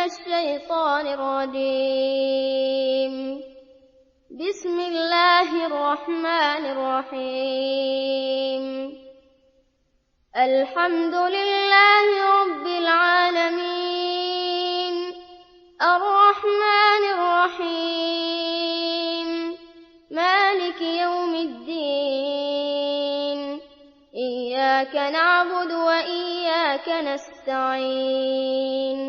الشيطان الرجيم. بسم الله الرحمن الرحيم. الحمد لله رب العالمين، الرحمن الرحيم، مالك يوم الدين. إياك نعبد وإياك نستعين.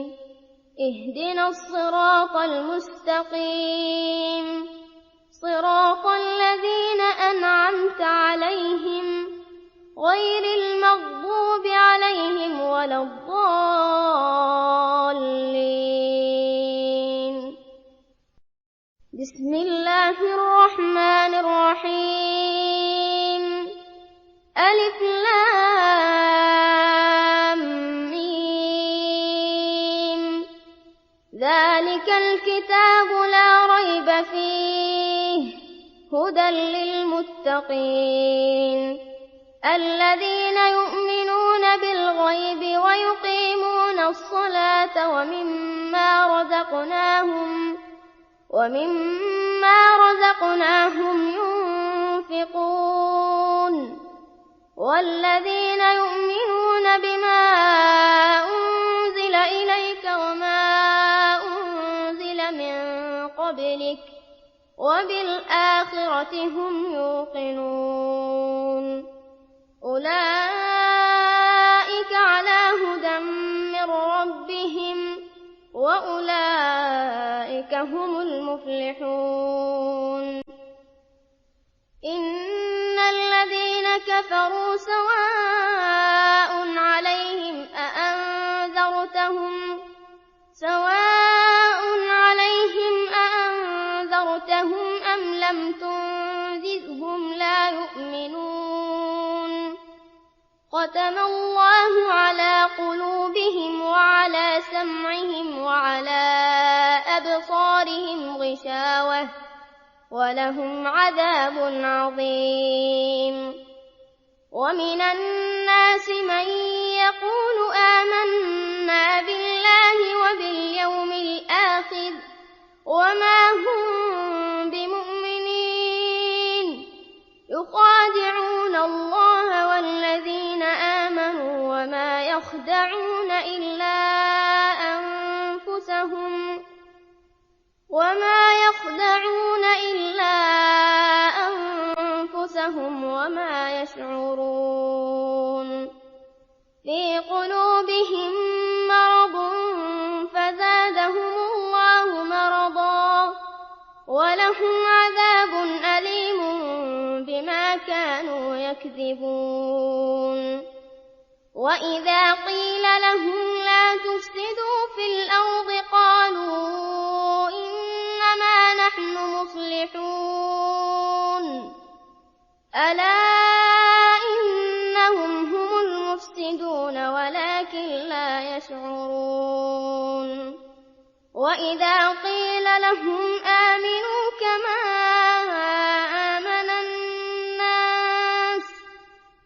اهدنا الصراط المستقيم، صراط الذين أنعمت عليهم غير المغضوب عليهم ولا الضالين. بسم الله الرحمن الرحيم. ألف لام ميم. ذلك الكتاب لا ريب فيه هدى للمتقين الذين يؤمنون بالغيب ويقيمون الصلاة ومما رزقناهم ينفقون والذين يؤمنون بما أنزل إليك وما أنزل من قبلك وبالآخرة هم يوقنون. أولئك على هدى من ربهم وأولئك هم المفلحون. إن الذين كفروا سواء عليهم أأنذرتهم أم لم تنذرهم لا يؤمنون. ختم الله على قلوبهم وعلى سمعهم وعلى أبصارهم غشاوة ولهم عذاب عظيم. ومن الناس من يقول آمنا بالله وباليوم الآخر وما هم بمؤمنين، يخادعون الله والذين آمنوا وما يخدعون إلا أنفسهم وما يشعرون. في قلوبهم مرض فزادهم الله مرضا ولهم عذاب أليم بما كانوا يكذبون. وإذا قيل لهم لا تفسدوا في الأرض قالوا إنما نحن مصلحون. ألا إنهم هم المفسدون ولكن لا يشعرون. وإذا قيل لهم آمنوا كما آمن الناس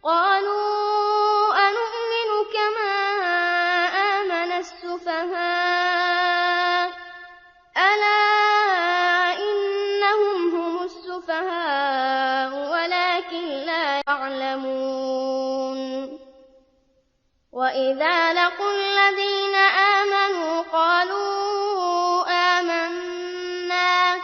قالوا أنؤمن كما آمن السفهاء. ألا إنهم هم السفهاء ولكن لا يعلمون. وإذا لقوا الذين آمنوا قالوا آمنا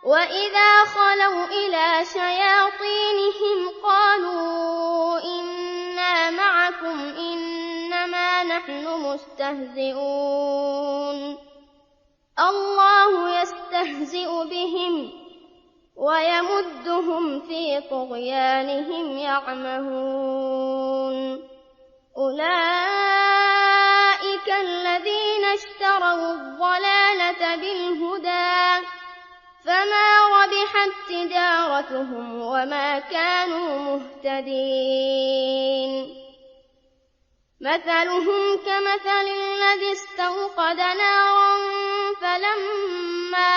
وإذا خلوا إلى شياطينهم قالوا إنا معكم إنما نحن مستهزئون. الله يستهزئ بهم ويمدهم في طغيانهم يعمهون. أولئك الذين اشتروا الضلالة بالهدى فما ربحت تجارتهم وما كانوا مهتدين. مثلهم كمثل الذي استوقد نارا فلما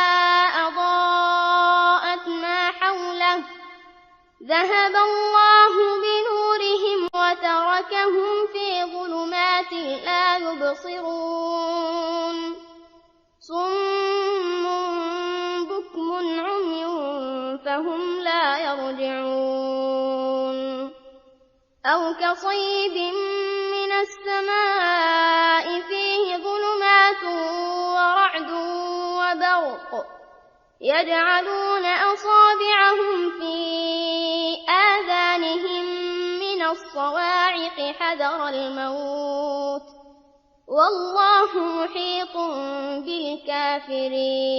أضاءت ما حوله ذهب الله بنورهم وتركهم في ظلمات لا يبصرون. فهم لا يرجعون أو كصيب من السماء فيه ظلمات ورعد وبرق يجعلون أصابعهم في آذانهم من الصواعق حذر الموت والله محيط بالكافرين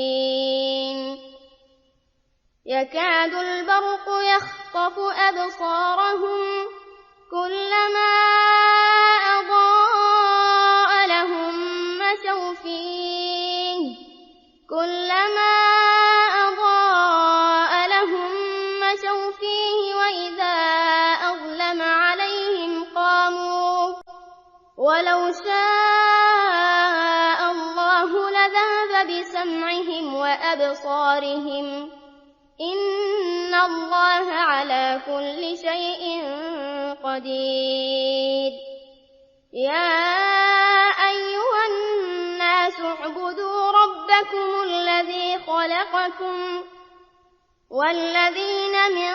يكاد البرق يخطف أبصارهم كلما أضاء لهم مشوا فيه وإذا أظلم عليهم قاموا ولو شاء الله لذهب بسمعهم وأبصارهم إن الله على كل شيء قدير يا أيها الناس اعبدوا ربكم الذي خلقكم والذين من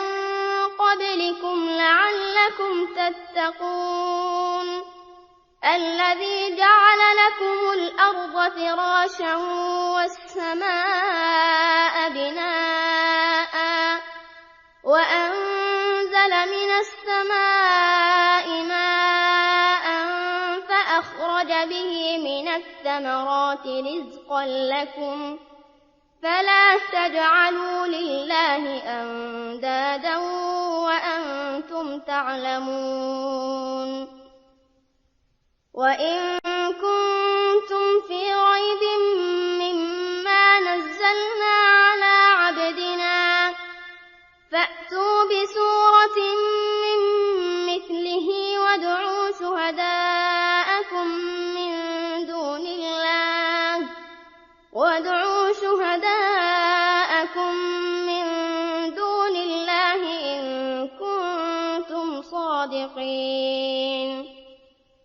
قبلكم لعلكم تتقون الذي جعل لكم الأرض فراشا والسماء بناء وأنزل من السماء ماء فأخرج به من الثمرات رزقا لكم فلا تجعلوا لله أندادا وأنتم تعلمون وإن كنتم في ريب مما نزلنا على عبدنا فأتوا بسورة من مثله وادعوا شهداءكم من دون الله إن كنتم صادقين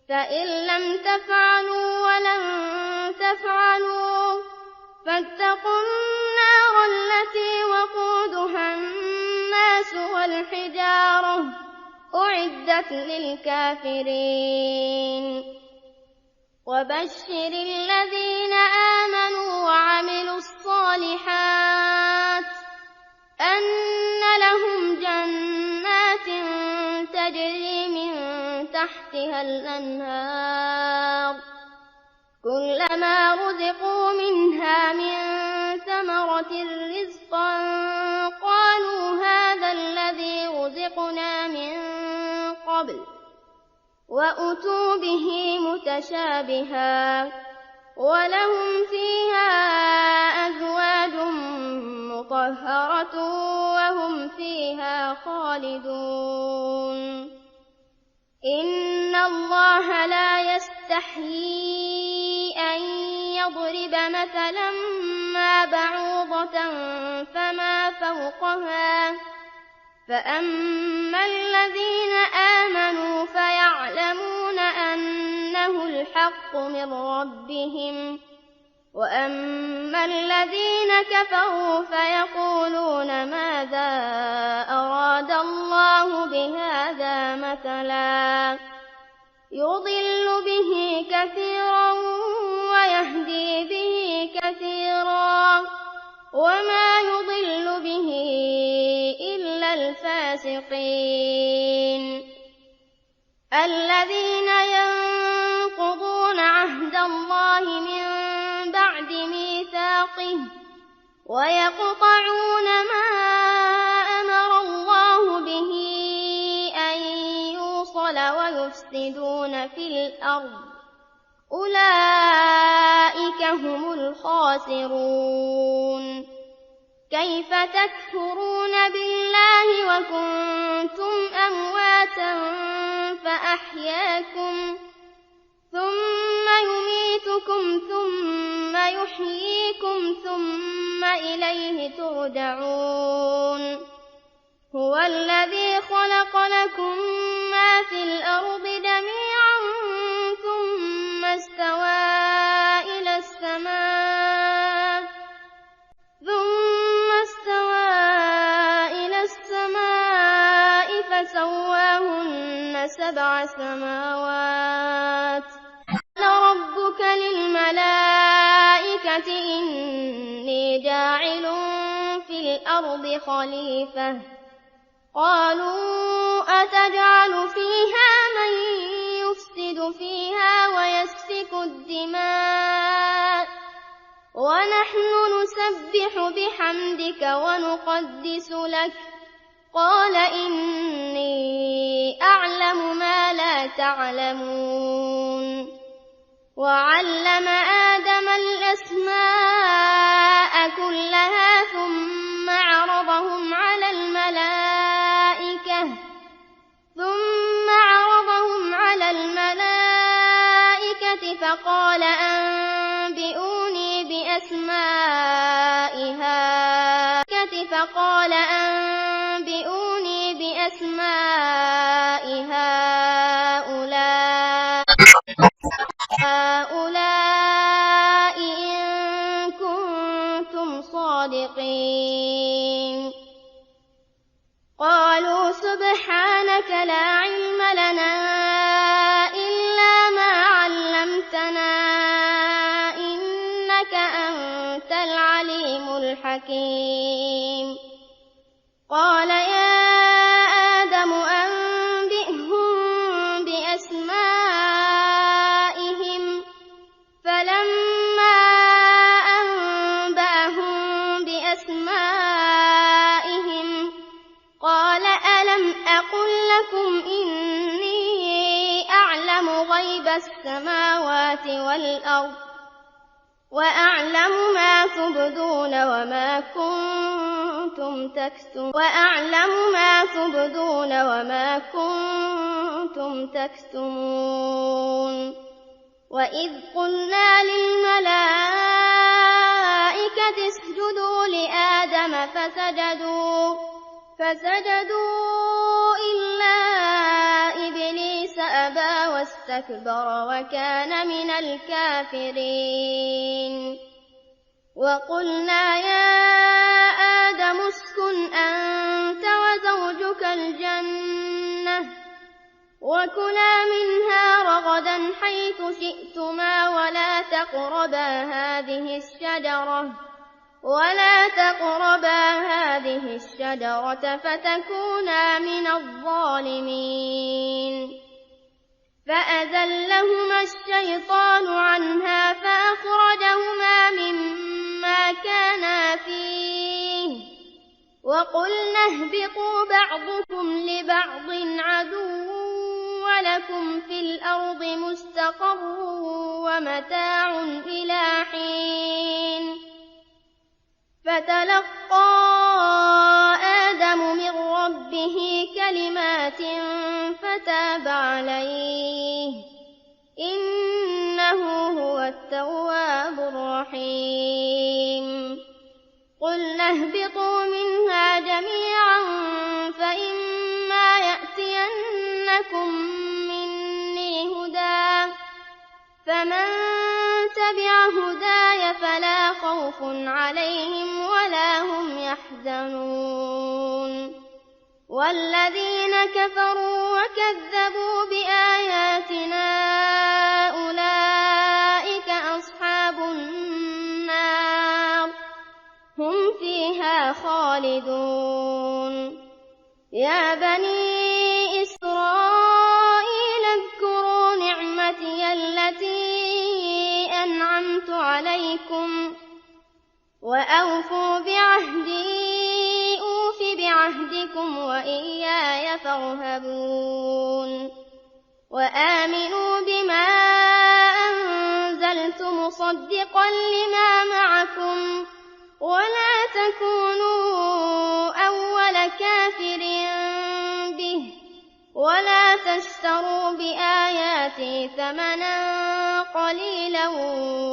فإن لم تفعلوا ولن تفعلوا فاتقوا النار التي وقودها الناس والحجارة أعدت للكافرين وبشر الذين آمنوا وعملوا الصالحات أن لهم جنات تجري من تحتها الأنهار كلما رزقوا منها من ثمرة رزقا قالوا هذا الذي رزقنا من قبل وأتوا به متشابها ولهم فيها أزواج مطهرة وهم فيها خالدون إن الله لا يستحيي أن يضرب مثلا ما بعوضة فما فوقها فأما الذين آمنوا فيعلمون أنه الحق من ربهم وأما الذين كفروا فيقولون ماذا أراد الله بهذا مثلا يضل به كثيرا ويهدي به كثيرا وما يضل به إلا الفاسقين الذين ينقضون عهد الله من بعد ميثاقه ويقطعون ما أمر الله به أن يوصل ويفسدون في الأرض أولئك هم الخاسرون كيف تكفرون بالله وكنتم أمواتا فأحياكم ثم يميتكم ثم يحييكم ثم إليه ترجعون هو الذي خلق لكم ما في الأرض جميعا ثم استوى 7 سماوات. قال ربك للملائكة إني جاعل في الأرض خليفة. قالوا أتجعل فيها من يفسد فيها ويسفك الدماء ونحن نسبح بحمدك ونقدس لك؟ قال إني أعلم ما لا تعلمون. وعلم آدم الأسماء كلها ثم عرضهم على الملائكة فقال أنبئوني بأسماء هؤلاء إن كنتم صادقين. قالوا سبحانك لا علم لنا إلا ما علمتنا إنك أنت العليم الحكيم. قال يا آدم أنبئهم بأسمائهم. فلما أنبأهم بأسمائهم قال ألم أقل لكم إني أعلم غيب السماوات والأرض وأعلم ما تبدون وما كنتم تكتمون. وإذ قلنا للملائكة اسجدوا لآدم فسجدوا إلا إبليس أبى واستكبر وكان من الكافرين. وقلنا يا آدم اسكن أنت وزوجك الجنة وكلا منها رغدا حيث شئتما ولا تقربا هذه الشجرة فتكونا من الظالمين. فأزلهما الشيطان عنها فأخرجهما مما كانا فيه وقلنا اهبطوا بعضكم لبعض عدو ولكم في الأرض مستقر ومتاع إلى حين. فتلقى آدم من ربه كلمات فتاب عليه إنه هو التواب الرحيم. قلنا اهبطوا منها جميعا فإما يأتينكم مني هدى فمن تبع هداي فلا خوف عليهم ولا هم يحزنون. والذين كفروا وكذبوا بآياتنا أولئك أصحاب النار هم فيها خالدون. يا بني إسرائيل اذكروا نعمتي التي أنعمت عليكم وأوفوا بعهدي أوف بعهدكم وإياي فارهبون. وآمنوا بما أنزلت مصدقا لما معكم ولا تكونوا أول كافر به ولا تشتروا بآياتي ثمنا قليلا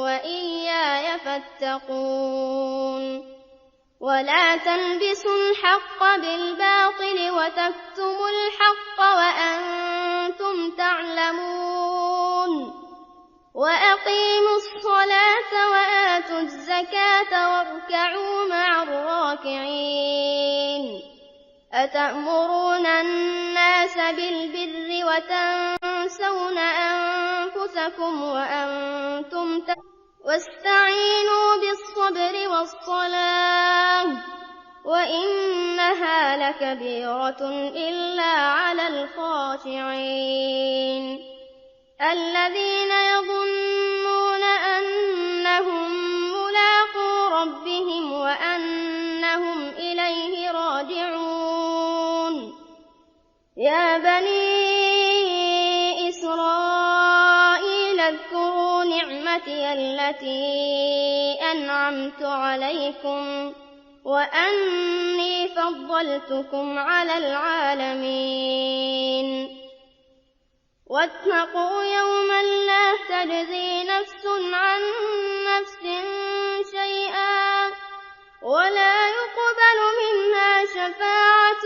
وإياي فاتقون. ولا تلبسوا الحق بالباطل وتكتموا الحق وأنتم تعلمون. وأقيموا الصلاة وآتوا الزكاة واركعوا مع الراكعين. أتأمرون الناس بالبر وتنسون أنفسكم وأنتم واستعينوا بالصبر والصلاة وإنها لكبيرة إلا على الخاشعين الذين يظنون أنهم ملاقو ربهم وأنهم إليه راجعون يا بني إسرائيل اذكروا نعمتي التي أنعمت عليكم وأني فضلتكم على العالمين واتقوا يوما لا تجزي نفس عن نفس شيئا ولا يقبل منها شفاعة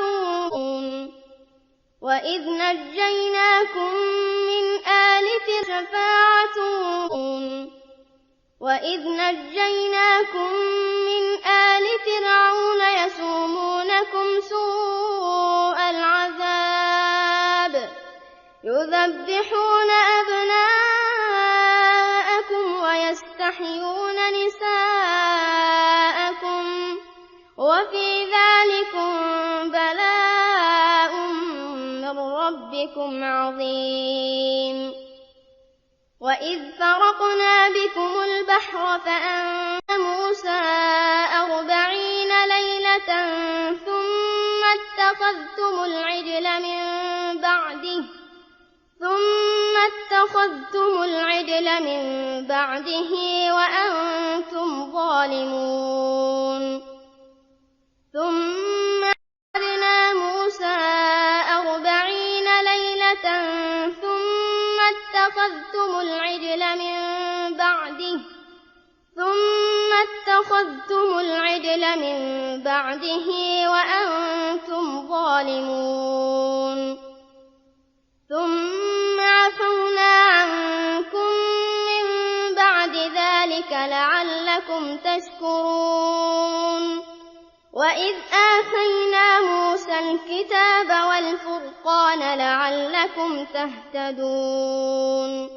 وإذ نجيناكم من آل فرعون يسومونكم سوء العذاب يذبحون أبناءكم ويستحيون نساءكم وفي ذلكم بلاء من ربكم عظيم وإذ فرقنا بكم البحر فأنجينا موسى 40 ليلة ثم اتخذتم العجل من بعده وأنتم ظالمون ثم أخذنا موسى 40 ليلة ثم اتخذتم العجل من بعده وأنتم ظالمون ثم عفونا عنكم من بعد ذلك لعلكم تشكرون وإذ آتينا موسى الكتاب والفرقان لعلكم تهتدون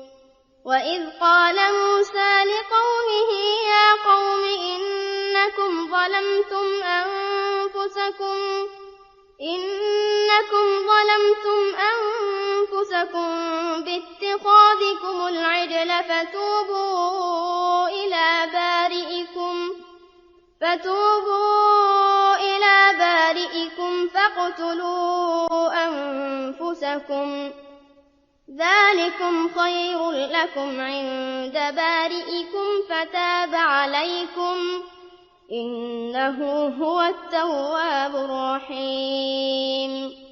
وإذ قال موسى لقومه يا قوم إنكم ظلمتم أنفسكم باتخاذكم العجل فتوبوا إلى بارئكم فاقتلوا أنفسكم ذلكم خير لكم عند بارئكم فتاب عليكم إنه هو التواب الرحيم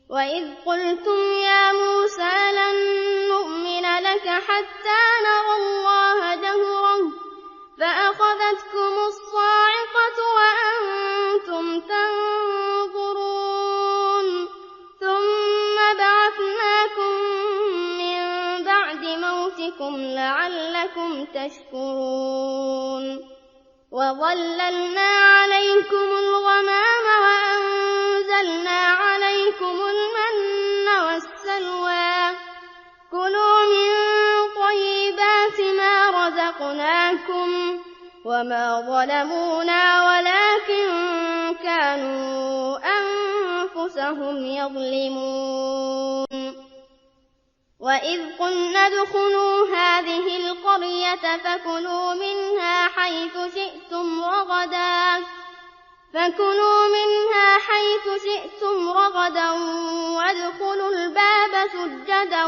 وإذ قلتم يا موسى لن نؤمن لك حتى نرى الله جهرا فأخذتكم الصاعقة وأنتم تنظرون ثم بعثناكم من بعد موتكم لعلكم تشكرون وظللنا عليكم الغمام وأنزلنا عليكم المن والسلوى كلوا من طيبات ما رزقناكم وما ظلمونا ولكن كانوا أنفسهم يظلمون وإذ قلنا ادخلوا هذه القرية فكلوا منها حيث شئتم رغدا وادخلوا الباب سجدا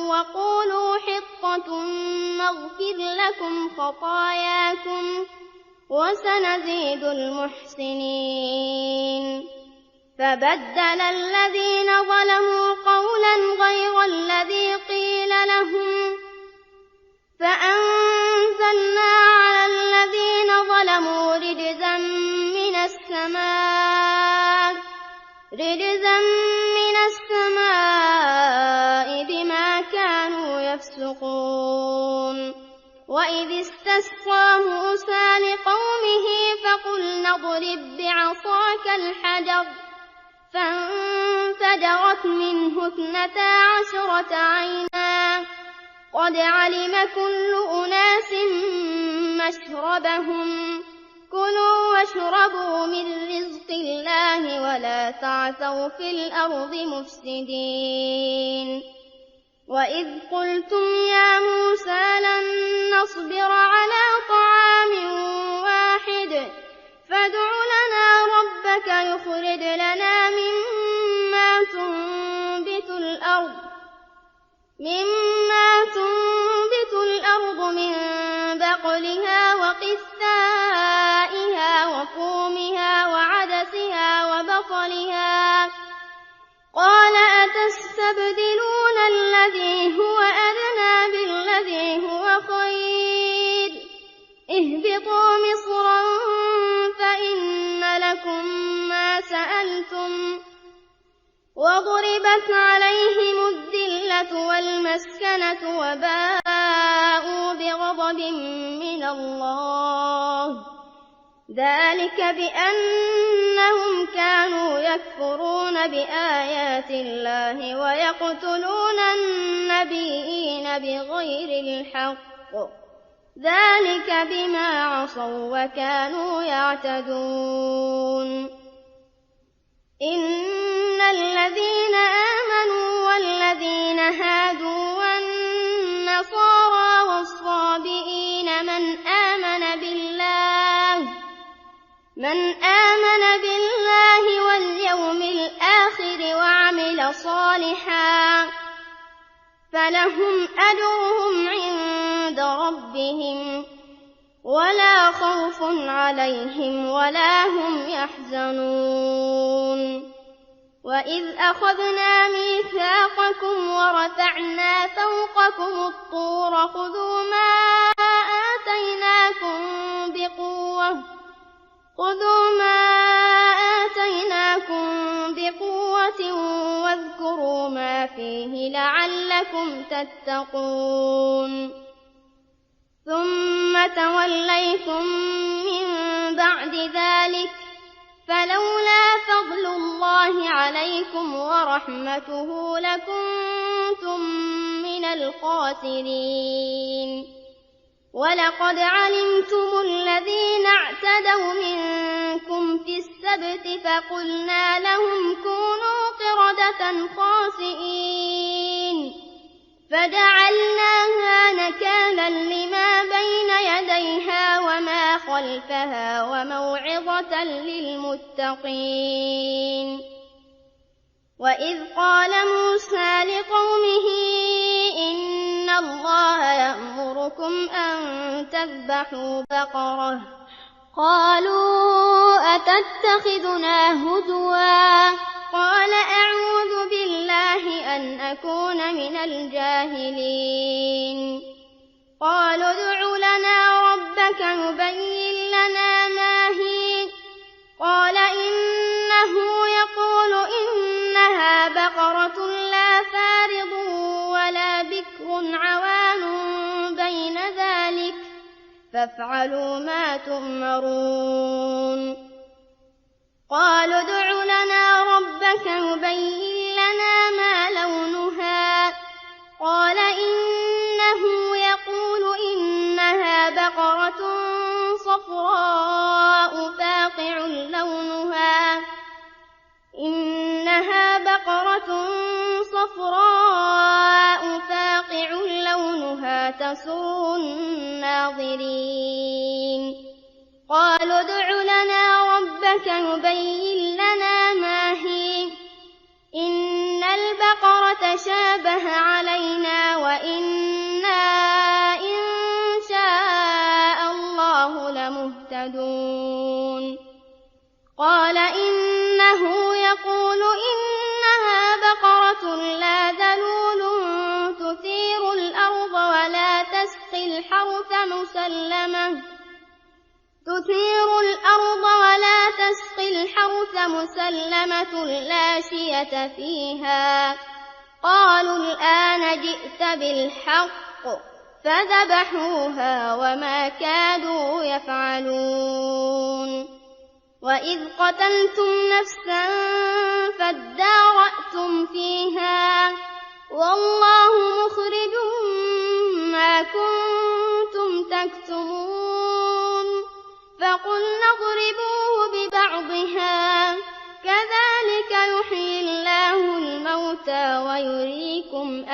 وقولوا حطة نغفر لكم خطاياكم وسنزيد المحسنين فبدل الذين ظلموا قولا غير الذي قيل لهم فأنزلنا على الذين ظلموا رجزا من السماء بما كانوا يفسقون وإذ استسقى موسى لقومه فقلنا اضرب بعصاك الحجر فانفجرت منه 12 عينا قد علم كل أناس مشربهم كلوا واشربوا من رزق الله ولا تعثوا في الأرض مفسدين وإذ قلتم يا موسى لن نصبر على طعام واحد فادع لنا ربك يخرج لنا مما تنبت الأرض من بقلها وقثائها وفومها وعدسها وبصلها قال أتستبدلون الذي هو أدنى بالذي هو خير اهبطوا مصرا فإن لكم ما سألتم وضربت عليهم الذلة والمسكنة وباءوا بغضب من الله ذلك بأنهم كانوا يكفرون بآيات الله ويقتلون النبيين بغير الحق ذلك بما عصوا وكانوا يعتدون إن الذين آمنوا والذين هادوا والنصارى والصابئين من آمن بالله واليوم الآخر وعمل صالحا فلهم أجرهم عند ربهم ولا خوف عليهم ولا هم يحزنون وإذ أخذنا ميثاقكم ورفعنا فوقكم الطور خذوا ما آتيناكم بقوة واذكروا ما فيه لعلكم تتقون ثم توليتم من بعد ذلك فلولا فضل الله عليكم ورحمته لكنتم من الخاسرين ولقد علمتم الذين اعتدوا منكم في السبت فقلنا لهم كونوا قردة خاسئين فجعلناها نكالا لما بين يديها وما خلفها وموعظة للمتقين وإذ قال موسى لقومه إن الله يأمركم أن تذبحوا بقرة قالوا أتتخذنا هزوا قال أعوذ بالله أن أكون من الجاهلين قالوا ادع لنا ربك يبين لنا ما هي قال إنه يقول إنها بقرة لا فارض ولا بكر عوان بين ذلك فافعلوا ما تؤمرون قالوا ادع لنا ربك يبين لنا ما لونها قال إنه يقول إنها بقرة صفراء فاقع لونها تسر الناظرين قالوا ادع لنا ربك يبين لنا ما هي إن البقرة شابه علينا وإنا إن شاء الله لمهتدون قال إنه يقول إنها بقرة لا ذلول تثير الأرض ولا تسقي الحرث مسلمة لا شية فيها قالوا الآن جئت بالحق فذبحوها وما كادوا يفعلون وإذ قتلتم نفسا فادارأتم فيها والله مخرج ما كنتم تكتمون فقلنا اضربوه ببعضها كذلك يحيي الله الموتى ويريكم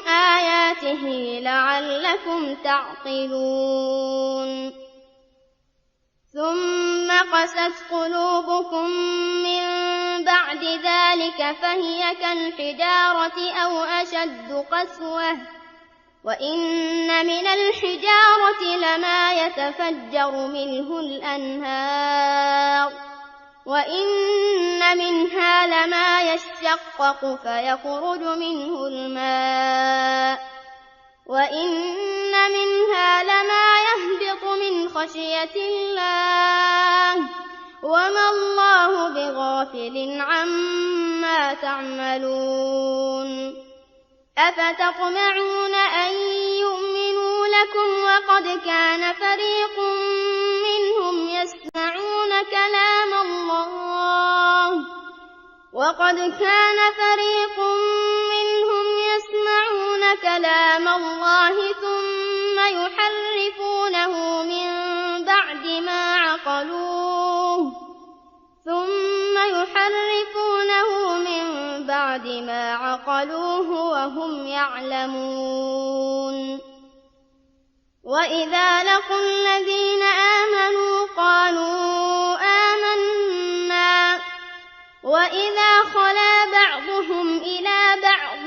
آياته لعلكم تعقلون ثم قست قلوبكم من بعد ذلك فهي كالحجارة أو أشد قسوة وإن من الحجارة لما يتفجر منه الأنهار وإن منها لما يشقق فيخرج منه الماء وإن منها لما يهبط من خشية الله وما الله بغافل عما تعملون أفتطمعون أن يؤمنوا لكم وقد كان فريق منهم يسمعون كلام الله ثم يحرفونه من بعد ما عقلوه وهم يعلمون وإذا لقوا الذين آمنوا قالوا آمنا وإذا خلا بعضهم إلى بعض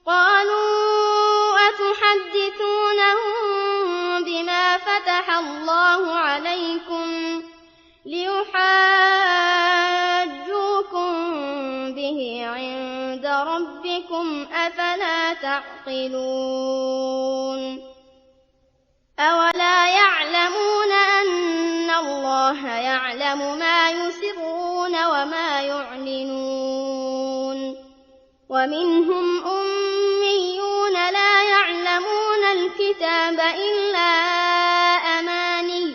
قالوا أتحدثونهم بما فتح الله عليكم ليحاجوكم به عند ربكم أفلا تعقلون أولا يعلمون أن الله يعلم ما يسرون وما يعلنون ومنهم أميون لا يعلمون الكتاب إلا أماني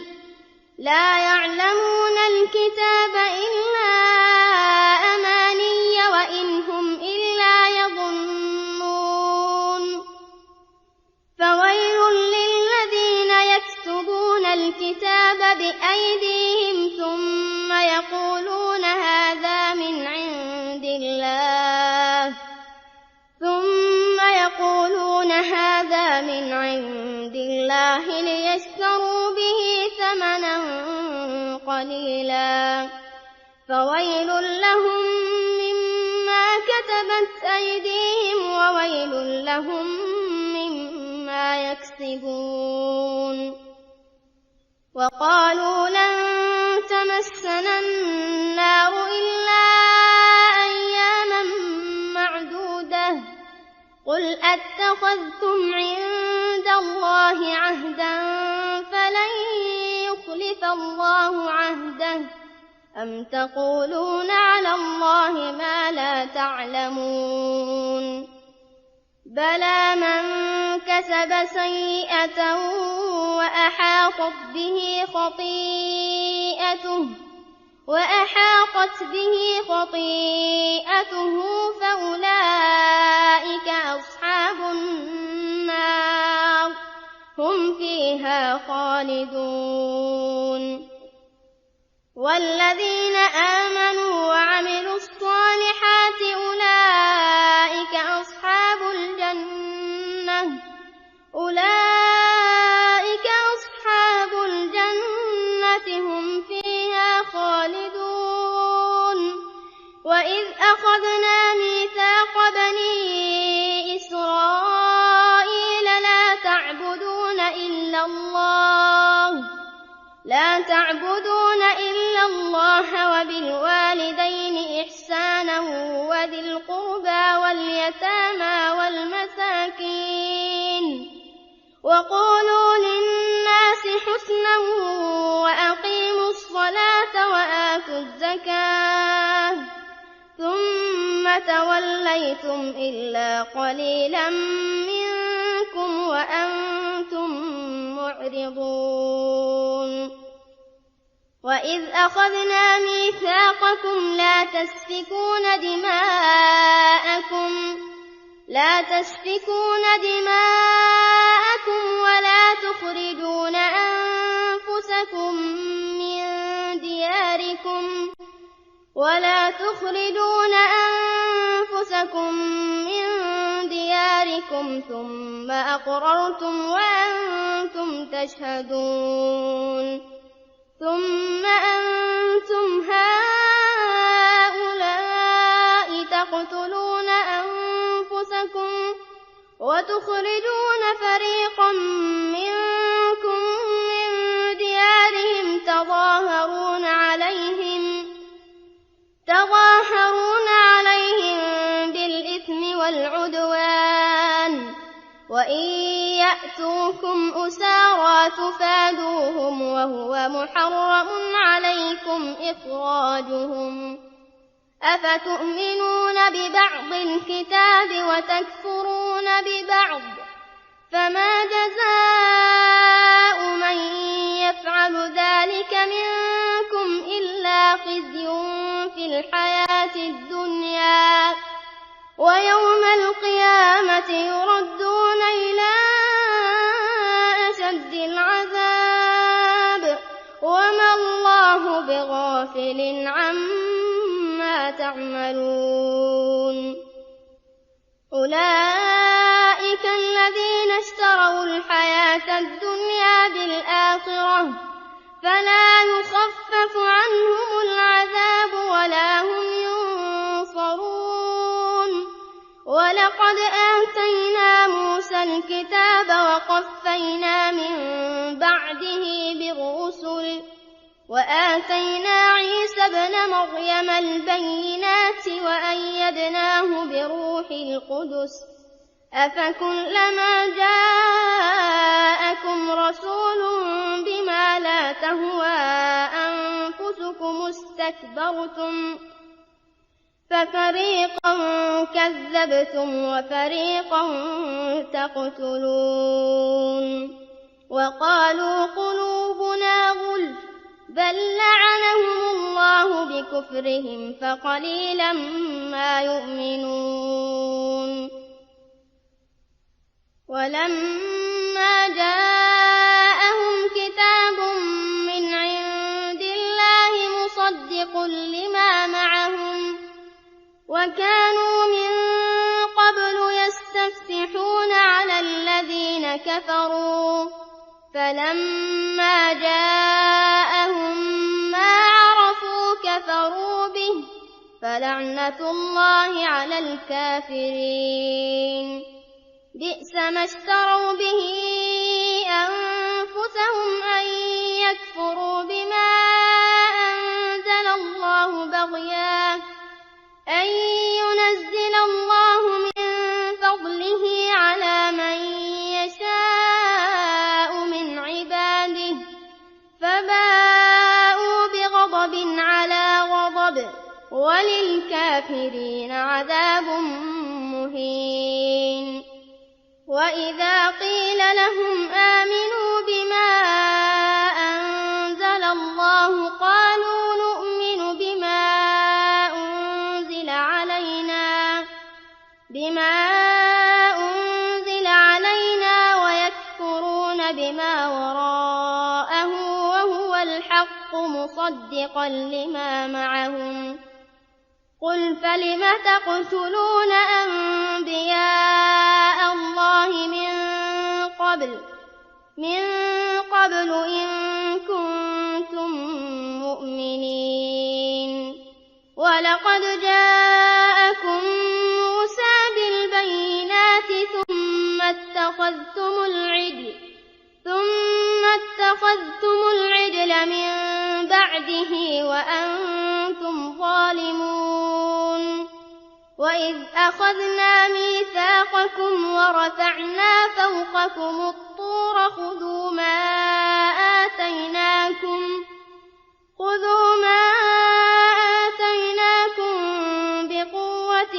وإن هم إلا يظنون فويل للذين يكتبون الكتاب بأيديهم ثم يقولون هذا من عند الله ليشتروا به ثمنا قليلا فويل لهم مما كتبت أيديهم وويل لهم مما يكسبون وقالوا لن تمسنا النار إلا أياما معدودة قل أتخذتم عند الله عهدا فلن يخلف الله عهده أم تقولون على الله ما لا تعلمون بلى من كسب سيئة وأحاطت به خطيئته فأولئك أصحاب النار هم فيها خالدون والذين آمنوا وعملوا الصالحات أولئك أصحاب الجنة هم فيها خالدون وإذ أخذنا ميثاق بني إسرائيل لا تعبدون إلا الله وبالوالدين إحسانا وذي القربى واليتامى والمساكين وقولوا للناس حسنا وأقيموا الصلاة وآتوا الزكاة ثم توليتم إلا قليلا منكم منكم وأنتم معرضون وإذ أخذنا ميثاقكم لا تسفكون دماءكم ولا تخرجون أنفسكم من دياركم ثم أقررتم وأنتم تشهدون ثم أنتم هؤلاء تقتلون أنفسكم وتخرجون فريقا منكم من ديارهم تظاهرون عليهم بالإثم والعدوان وإن يأتوكم أسارى تفادوهم وهو محرم عليكم إخراجهم أفتؤمنون ببعض الكتاب وتكفرون ببعض فما جزاء من يفعل ذلك منكم إلا خزي في الحياة الدنيا ويوم القيامة يردون إلى أشد العذاب وما الله بغافل عما تعملون أولئك الذين اشتروا الحياة الدنيا بالآخرة فلا يخفف عنهم العذاب ولا هم ينصرون ولقد آتينا موسى الكتاب وقفينا من بعده بالرسل وآتينا عيسى ابن مريم البينات وأيدناه بروح القدس أفكلما جاءكم رسول بما لا تهوى أنفسكم استكبرتم ففريقا كذبتم وفريقا تقتلون وقالوا قلوبنا غلف بل لعنهم الله بكفرهم فقليلا ما يؤمنون ولما جاءهم كتاب من عند الله مصدق لما معهم وكانوا من قبل يستفتحون على الذين كفروا فلما جاءهم ما عرفوا كفروا به فلعنة الله على الكافرين بئس ما اشتروا به أنفسهم أن يكفروا بما أنزل الله بغيا أن ينزل الله من فضله على من يشاء من عباده فباءوا بغضب على غضب وللكافرين عذاب مهين وإذا قيل لهم آمنوا بما أنزل الله قالوا نؤمن بما أنزل علينا ويكفرون بما وراءه وهو الحق مصدقا لما معهم قل فلم تقتلون أنبياء الله من قبل إن كنتم مؤمنين ولقد جاءكم موسى بالبينات ثم اتخذتم العجل من بعده وأنتم ظالمون وإذ أخذنا ميثاقكم ورفعنا فوقكم الطور خذوا ما آتيناكم بقوة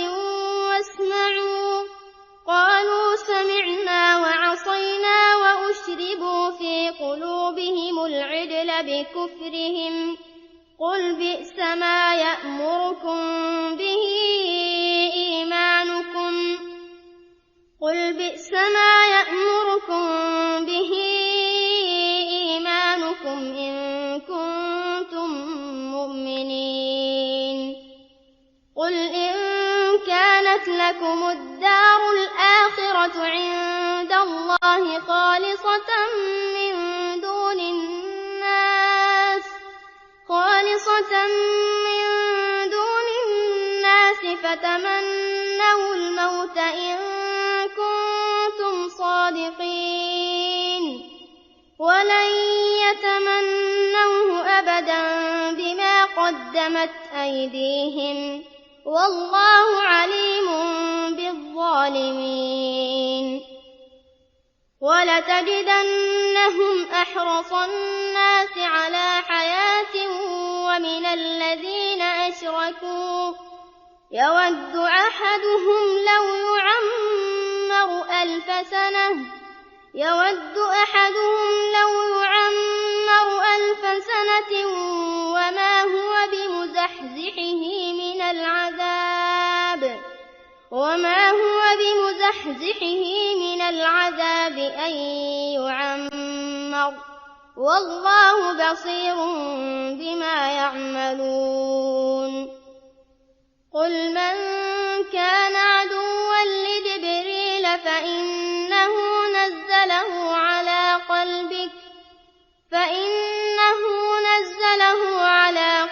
واسمعوا قالوا سمعنا وعصينا وأشربوا في قلوبهم العجل بكفرهم قل بئس ما يأمركم به إيمانكم إن كنتم مؤمنين قل إن كانت لكم الدار الآخرة عند الله خالصة من دون الناس فتمنوا الموت إن كنتم صادقين ولن يتمنوه أبدا بما قدمت أيديهم والله عليم بالظالمين ولتجدنهم أحرص الناس على حياة ومن الذين أشركوا يود أحدهم لو يعمر 1000 سنة وما هو بمزحزحه من العذاب أن يعمر والله بصير بما يعملون قل من كان عدوا لجبريل فإنه نزله على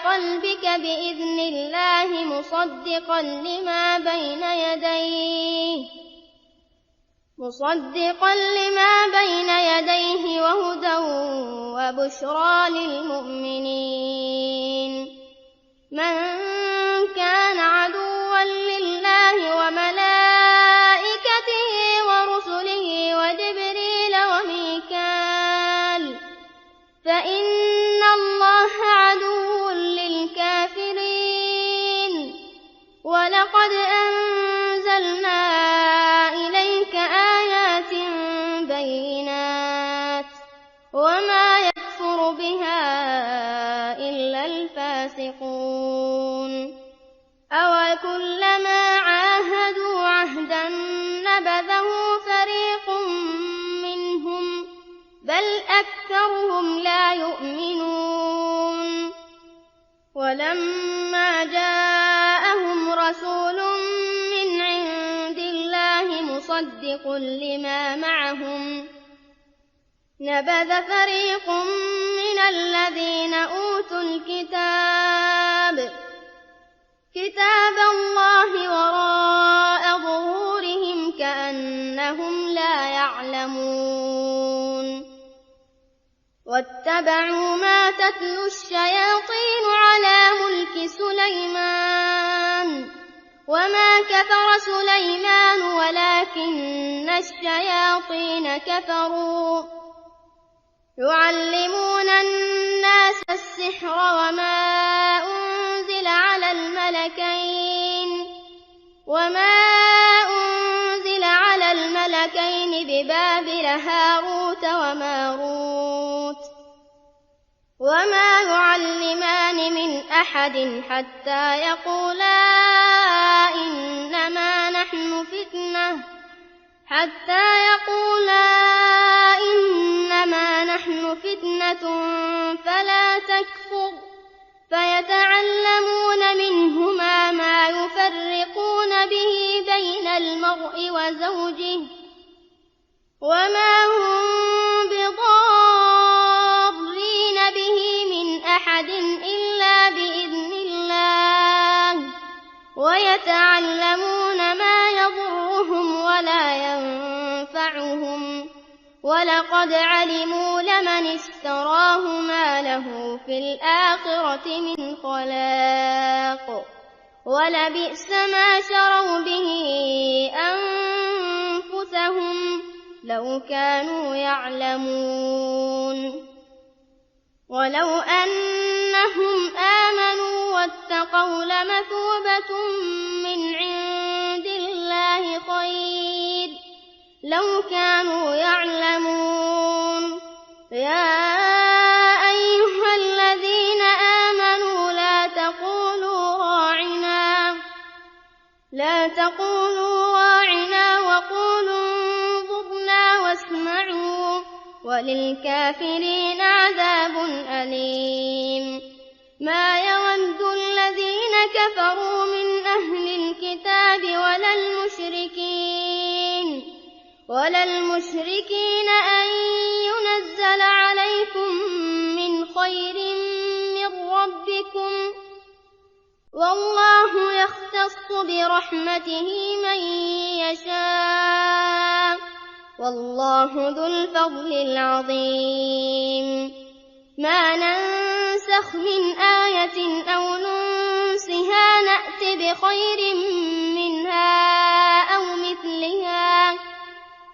قلبك بإذن الله مصدقا لما بين يديه وهدى وبشرى للمؤمنين من كان عدوا لله وملائكته ورسله وجبريل وميكال فإن الله عدو للكافرين ولقد أنزلنا إليك آيات بينات وما يكفر بها إلا الفاسقون أوكلما عاهدوا عهدا نبذه فريق منهم بل أكثرهم لا يؤمنون ولما جاءهم رسول من عند الله مصدق لما معهم نبذ فريق من الذين أوتوا كتاب الله وراء ظهورهم كأنهم لا يعلمون واتبعوا ما تتلو الشياطين على ملك سليمان وما كفر سليمان ولكن الشياطين كفروا يعلمون الناس السحر وما أنزل على الملكين ببابل هاروت وماروت وما يعلمان من أحد حتى يقولا إنما نحن فتنة فلا تكفر فيتعلمون منهما ما يفرقون به بين المرء وزوجه وما هم بضارين به من أحد إلا بإذن الله ويتعلمون ما يضرهم ولا ينفعهم ولقد علموا لمن اشتراه ما له في الآخرة من خلاق ولبئس ما شروا به أنفسهم لو كانوا يعلمون ولو أنهم آمنوا واتقوا لمثوبة من عند الله خير لو كانوا يعلمون يا أيها الذين آمنوا لا تقولوا راعنا وقولوا انظرنا واسمعوا وللكافرين عذاب أليم ما يود الذين كفروا من أهل الكتاب ولا المشركين أن ينزل عليكم من خير من ربكم والله يختص برحمته من يشاء والله ذو الفضل العظيم ما ننسخ من آية أو ننسها نأت بخير منها أو مثلها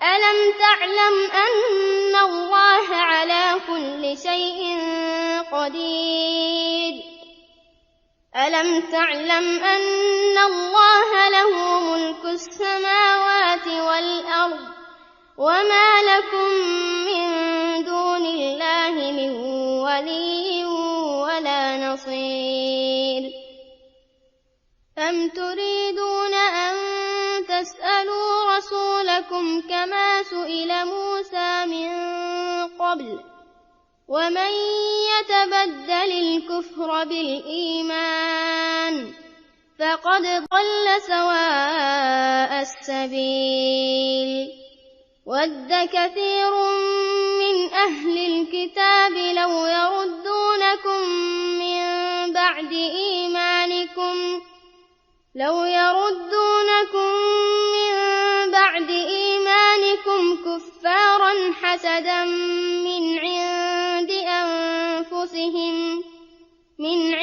ألم تعلم أن الله على كل شيء قدير ألم تعلم أن الله له ملك السماوات والأرض وما لكم من دون الله من ولي ولا نصير أم تريدون أن تسألوا رسولكم كما سئل موسى من قبل ومن يتبدل الكفر بالإيمان فقد ضل سواء السبيل ود كثير من أهل الكتاب لو يردونكم من بعد إيمانكم كفارا حسدا من عند أنفسهم من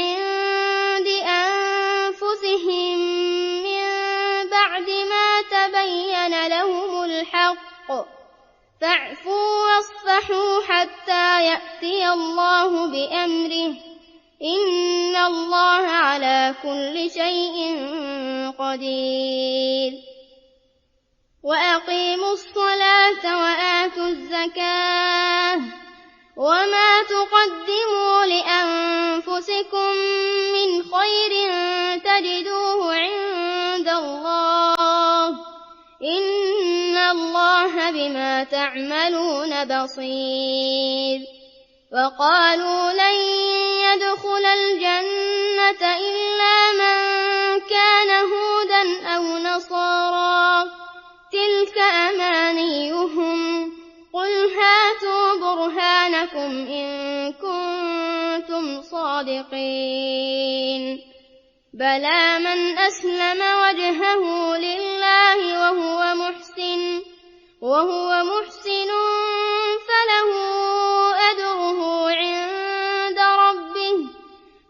بعد ما تبين لهم الحق فاعفوا واصفحوا حتى يأتي الله بأمره إن الله على كل شيء قدير وأقيموا الصلاة وآتوا الزكاة وما تقدموا لأنفسكم من خير تجدوه عند الله إن الله بما تعملون بصير وقالوا لن يدخل الجنة إلا من كان هودا أو نصارى تلك أمانيهم قل هاتوا برهانكم إن كنتم صادقين بلى من أسلم وجهه لله وهو محسن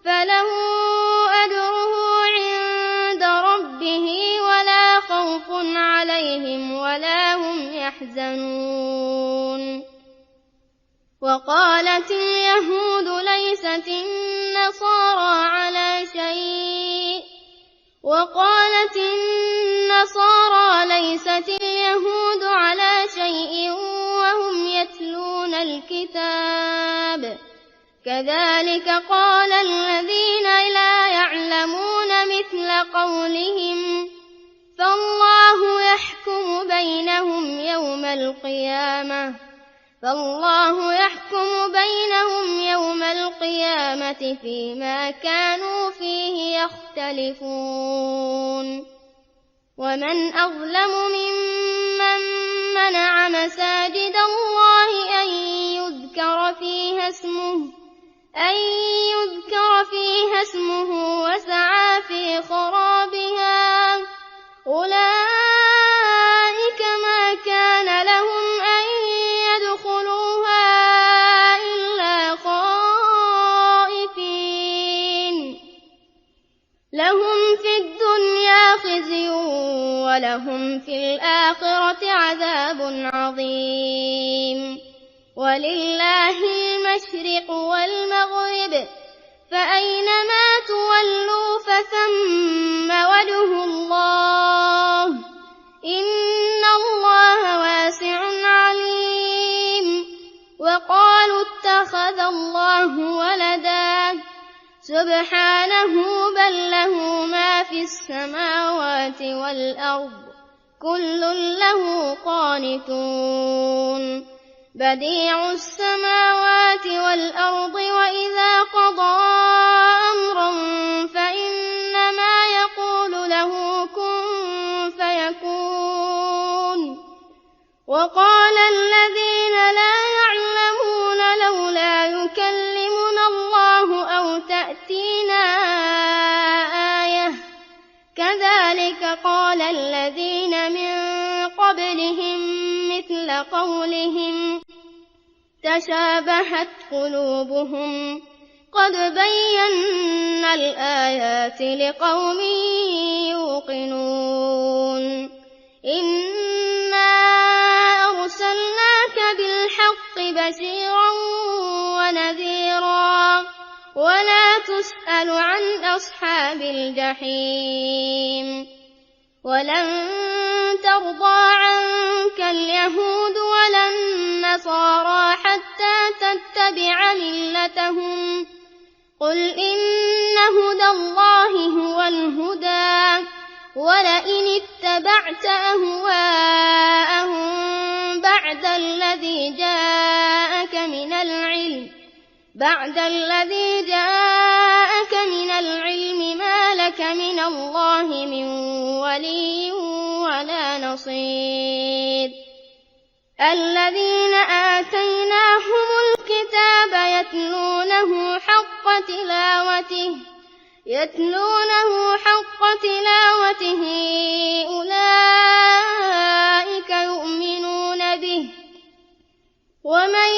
فله أجره عند ربه ولا خوف عليهم ولا هم يحزنون وقالت اليهود ليست النصارى على شيء وهم يتلون الكتاب كذلك قال الذين لا يعلمون مثل قولهم فالله يحكم بينهم يوم القيامة فيما كانوا فيه يختلفون ومن أظلم ممن منع مساجد الله أن يذكر فيها اسمه وسعى في خرابها أولئك ما كان لهم أن يدخلوها إلا خائفين لهم في الدنيا خزي ولهم في الآخرة عذاب عظيم ولله المشرق والمغرب فأينما تولوا فثم وجه الله إن الله واسع عليم وقالوا اتخذ الله ولدا سبحانه بل له ما في السماوات والأرض كل له قانتون بديع السماوات والأرض وإذا قضى أمرا فإنما يقول له كن فيكون وقال الذين لا يعلمون لولا يكلمنا الله أو تأتينا آية كذلك قال الذين من قبلهم مثل قولهم تشابهت قلوبهم قد بينا الآيات لقوم يوقنون إنا أرسلناك بالحق بشيرا ونذيرا ولا تسأل عن أصحاب الجحيم ولن ترضى عنك اليهود ولا النصارى حتى تتبع ملتهم قل إن هدى الله هو الهدى ولئن اتبعت أهواءهم بعد الذي جاءك من العلم ما لك من الله من ولي ولا نصير الذين آتيناهم الكتاب يتلونه حق تلاوته أولئك يؤمنون به ومن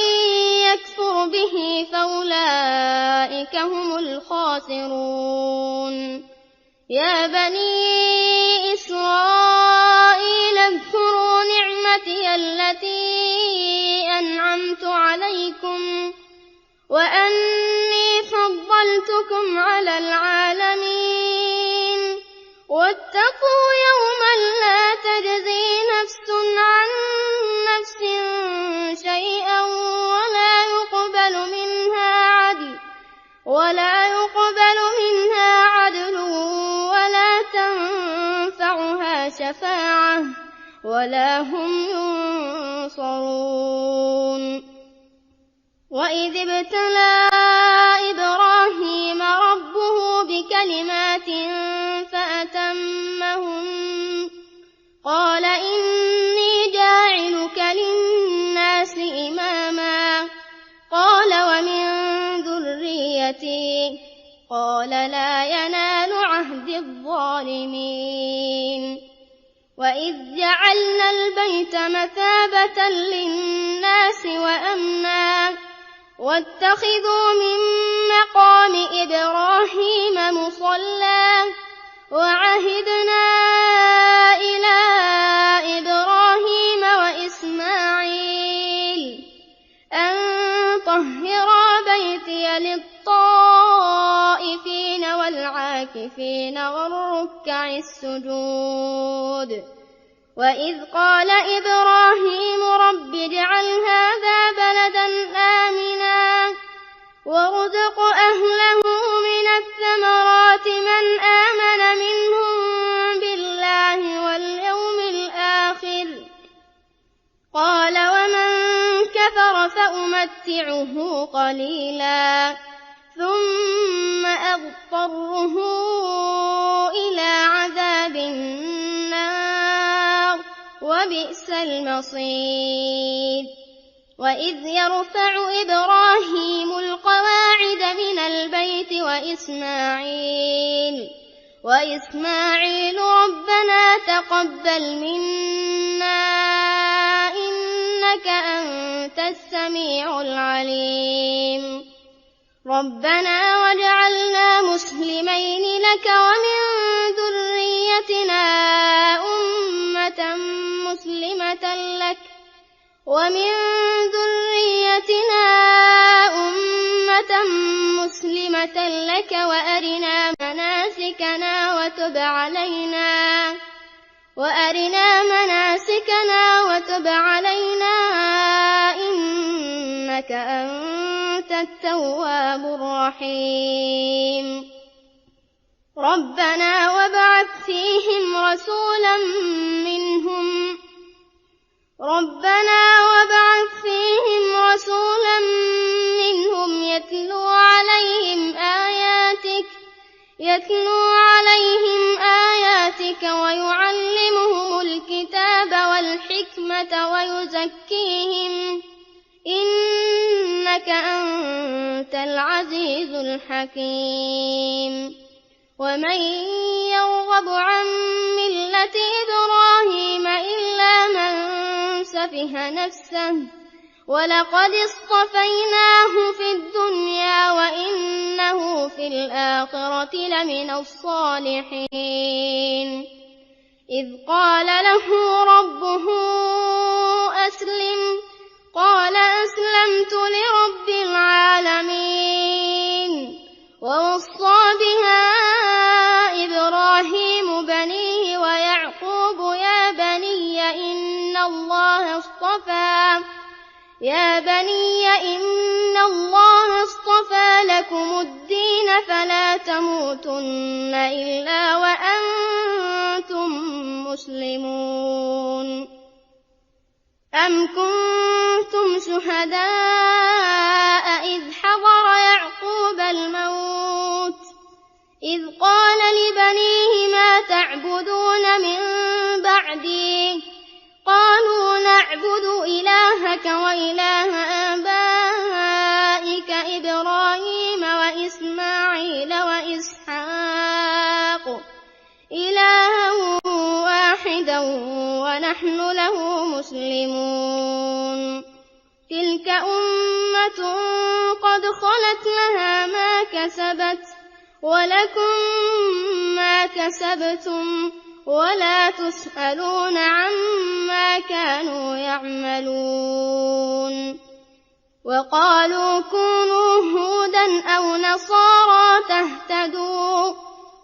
يكفر به فأولئك هم الخاسرون يا بني إسرائيل اذكروا نعمتي التي أنعمت عليكم وأني فضلتكم على العالمين واتقوا يوما لا تجزي نفس عن نفس شيئا ولا يقبل منها عدل ولا تنفعها شفاعة ولا هم ينصرون وإذ ابتلى إبراهيم ربه بكلمات فأتمهن قال إني جاعلك للناس إماما قال ومن ذريتي قال لا ينال عهد الظالمين وإذ جعلنا البيت مثابة للناس وأمنا واتخذوا من مقام إبراهيم مصلى وعهدنا إلى إبراهيم وإسماعيل أن طهرا بيتي للطائفين والعاكفين والركع السجود وإذ قال إبراهيم رب اجعل هذا بلدا آمنا وارزق أهله من الثمرات من آمن منهم بالله واليوم الآخر قال ومن كفر فأمتعه قليلا ثم أضطره إلى عذاب النار وبئس المصير وإذ يرفع إبراهيم القواعد من البيت وإسماعيل ربنا تقبل منا إنك أنت السميع العليم ربنا واجعلنا مسلمين لك ومن ذريتنا أمة مسلمة لك وأرنا مناسكنا وتب علينا إنك أنت التواب الرحيم ربنا وابعث فيهم رسولا منهم يتلو عليهم آياتك ويعلمهم الكتاب والحكمة ويزكيهم إنك أنت العزيز الحكيم ومن يرغب عن ملة إبراهيم إلا من سفه نفسه ولقد اصطفيناه في الدنيا وإنه في الآخرة لمن الصالحين إذ قال له ربه أسلم قال أسلمت لرب العالمين ووصى بها إبراهيم بنيه ويعقوب يا بني إن الله اصطفى لكم الدين فلا تموتن إلا وأنتم مسلمون أم كنتم شهداء إذ حضر يعقوب الموت إذ قال لبنيه ما تعبدون من بعدي قالوا نعبد إلهك وإله آبائك إبراهيم وإسماعيل وإسحاق إلها واحدا ونحن له مسلمون تلك أمة قد خلت لها ما كسبت ولكم ما كسبتم ولا تسألون عما كانوا يعملون وقالوا كونوا هودا أو نصارى تهتدوا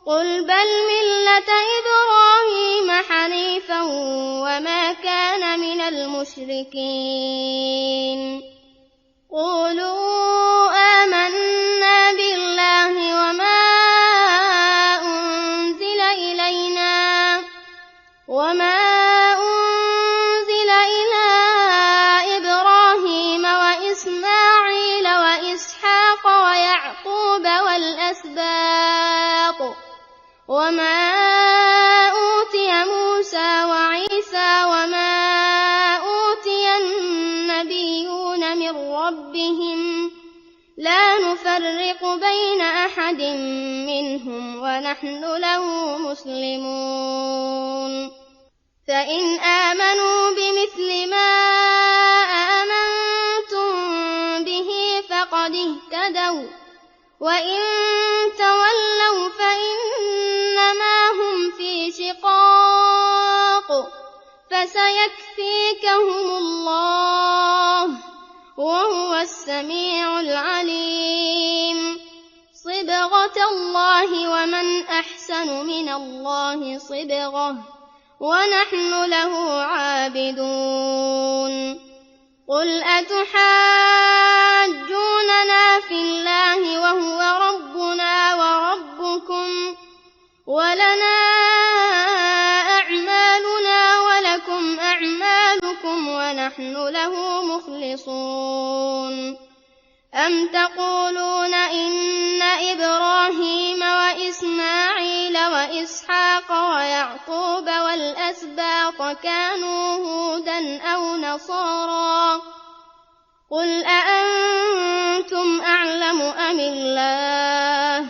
قل بل ملة إبراهيم حنيفا وما كان من المشركين قولوا آمنا بالله وما أنزل إلى إبراهيم وإسماعيل وإسحاق ويعقوب والأسباط وما أوتي موسى وعيسى وما أوتي النبيون من ربهم لا نفرق بين أحد منهم ونحن له مسلمون فإن آمنوا بمثل ما آمنتم به فقد اهتدوا وإن تولوا فإنما هم في شقاق فسيكفيكهم الله وهو السميع العليم صبغة الله ومن أحسن من الله صبغة ونحن له عابدون قل أتحاجوننا في الله وهو ربنا وربكم ولنا أعمالنا ولكم أعمالكم ونحن له مخلصون أم تقولون إن إبراهيم وإسماعيل وإسحاق ويعقوب والأسباط كانوا هودا أو نصارى قل أأنتم أعلم أم الله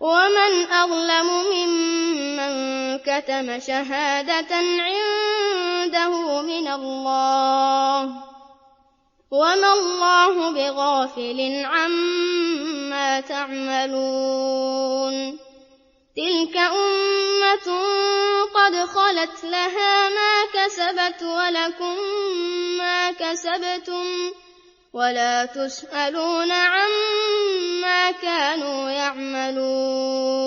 ومن أظلم ممن كتم شهادة عنده من الله وما الله بغافل عما تعملون تلك أمة قد خلت لها ما كسبت ولكم ما كسبتم ولا تسألون عما كانوا يعملون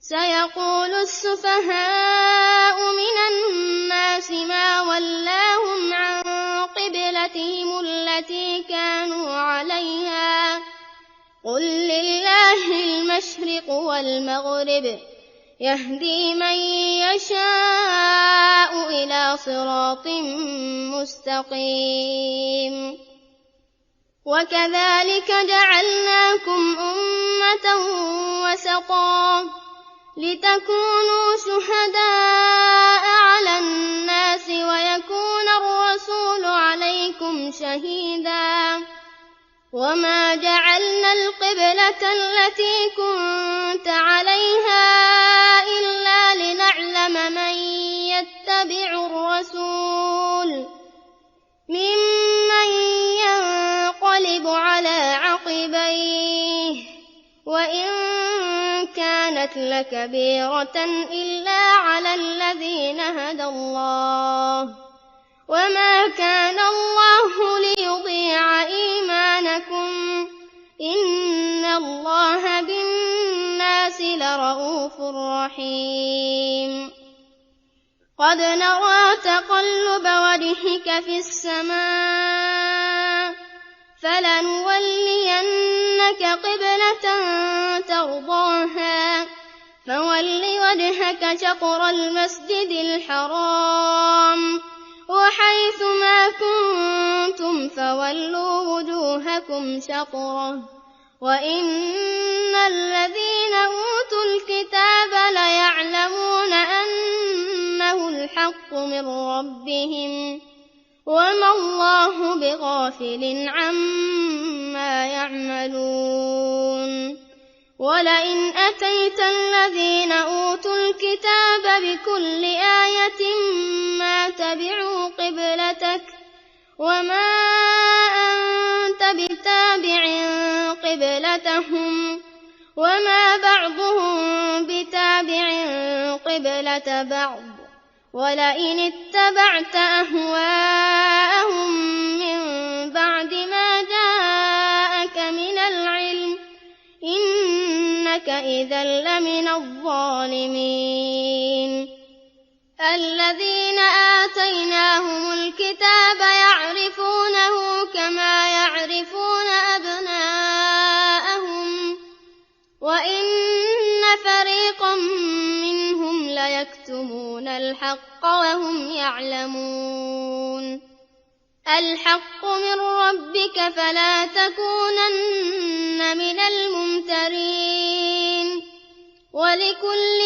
سيقول السفهاء من الناس ما ولاهم عن قبلتهم التي كانوا عليها والمغرب يهدي من يشاء إلى صراط مستقيم. وكذلك جعلناكم أمة وسطا لتكونوا شهداء على الناس ويكون الرسول عليكم شهيدا. وما جعلنا القبلة التي كنت عليها إلا لنعلم من يتبع الرسول ممن ينقلب على عقبيه وإن كانت لكبيرة إلا على الذين هدى الله وما كان الله ليضيع إيمانكم إن الله بالناس لرءوف رحيم. قد نرى تقلب وجهك في السماء فلنولينك قبلة ترضاها فول وجهك شطر المسجد الحرام وحيث ما كنتم فولوا وجوهكم شطره وإن الذين أوتوا الكتاب ليعلمون أنه الحق من ربهم وما الله بغافل عما يعملون. ولئن أتيت الذين أوتوا الكتاب بكل آية ما تبعوا قبلتك وما أنت بتابع قبلتهم وما بعضهم بتابع قبلة بعض ولئن اتبعت أهواءهم من بعد ما جاءك من العلم إنك إذا لمن الظالمين. الذين آتيناهم الكتاب يعرفونه كما يعرفون أبناءهم وإن فريقا منهم ليكتمون الحق وهم يعلمون. الحق من ربك فلا تكونن من الممترين. ولكل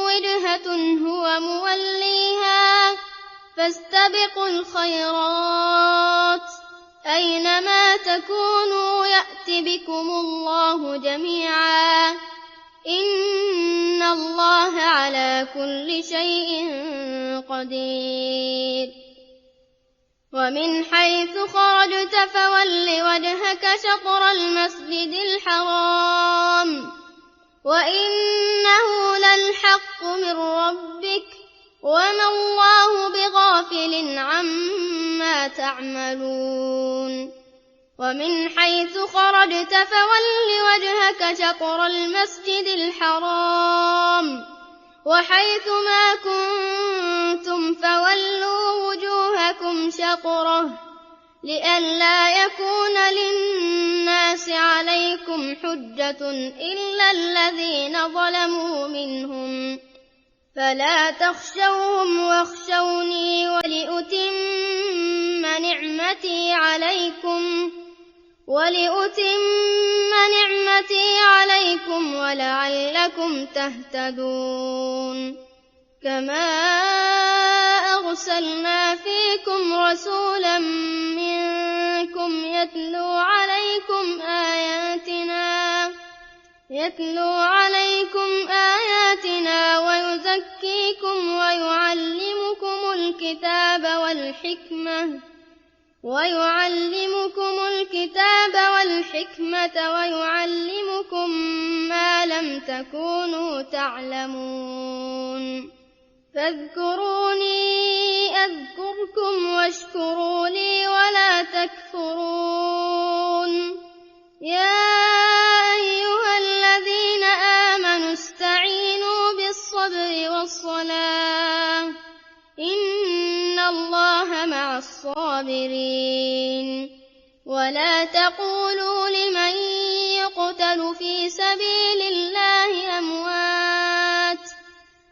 وجهة هو موليها فاستبقوا الخيرات أينما تكونوا يأت بكم الله جميعا إن الله على كل شيء قدير. ومن حيث خرجت فول وجهك شطر المسجد الحرام وإنه للحق من ربك وما الله بغافل عما تعملون. ومن حيث خرجت فول وجهك شطر المسجد الحرام وحيث ما كنتم فولوا وجوهكم شطره لئلا يكون للناس عليكم حجة إلا الذين ظلموا منهم فلا تخشوهم واخشوني ولأتم نعمتي عليكم ولعلكم تهتدون. كما أرسلنا فيكم رسولا منكم يتلو عليكم آياتنا ويزكيكم ويعلمكم الكتاب والحكمة ويعلمكم ما لم تكونوا تعلمون. فاذكروني أذكركم واشكروا لي ولا تكفرون. يا أيها الذين آمنوا استعينوا بالصبر والصلاة إن الله مع الصابرين. ولا تقولوا لمن يقتل في سبيل الله أموات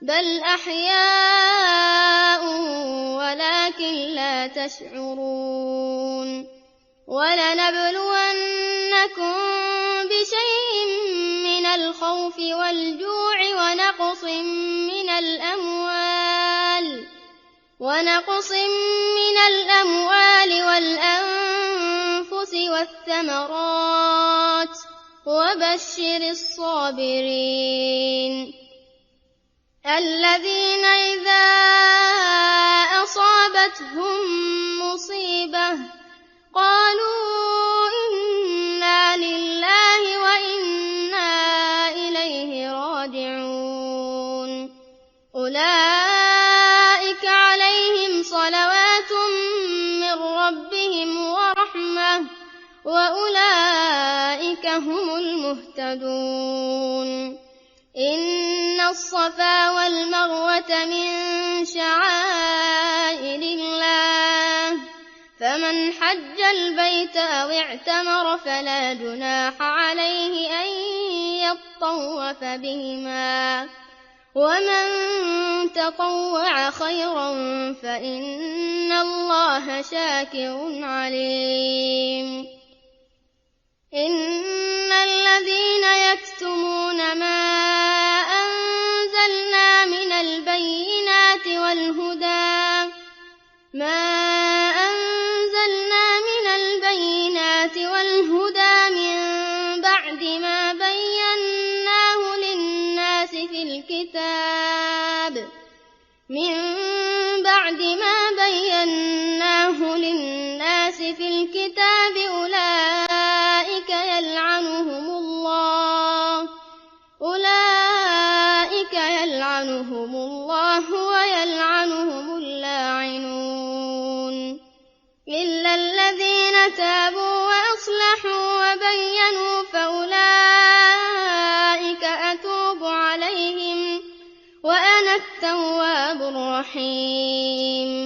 بل أحياء ولكن لا تشعرون ولنبلونكم بشيء من الخوف والجوع ونقص من الأموال والأنفس والثمرات وبشر الصابرين الذين إذا أصابتهم مصيبة قالوا إنا لله وإنا إليه راجعون أولئك عليهم صلوات من ربهم ورحمة وأولئك هم المهتدون إن الصفا والمروة من شعائر الله فمن حج البيت أو اعتمر فلا جناح عليه أن يطوف بهما ومن تطوع خيرا فإن الله شاكر عليم إن الذين يكتمون ما أنزلنا من البينات والهدى من بعد ما بيناه للناس في الكتاب أولئك يلعنهم الله ويلعنهم اللاعنون إلا الذين تابوا وأصلحوا وبينوا فأولئك أتوب عليهم وأنا التواب الرحيم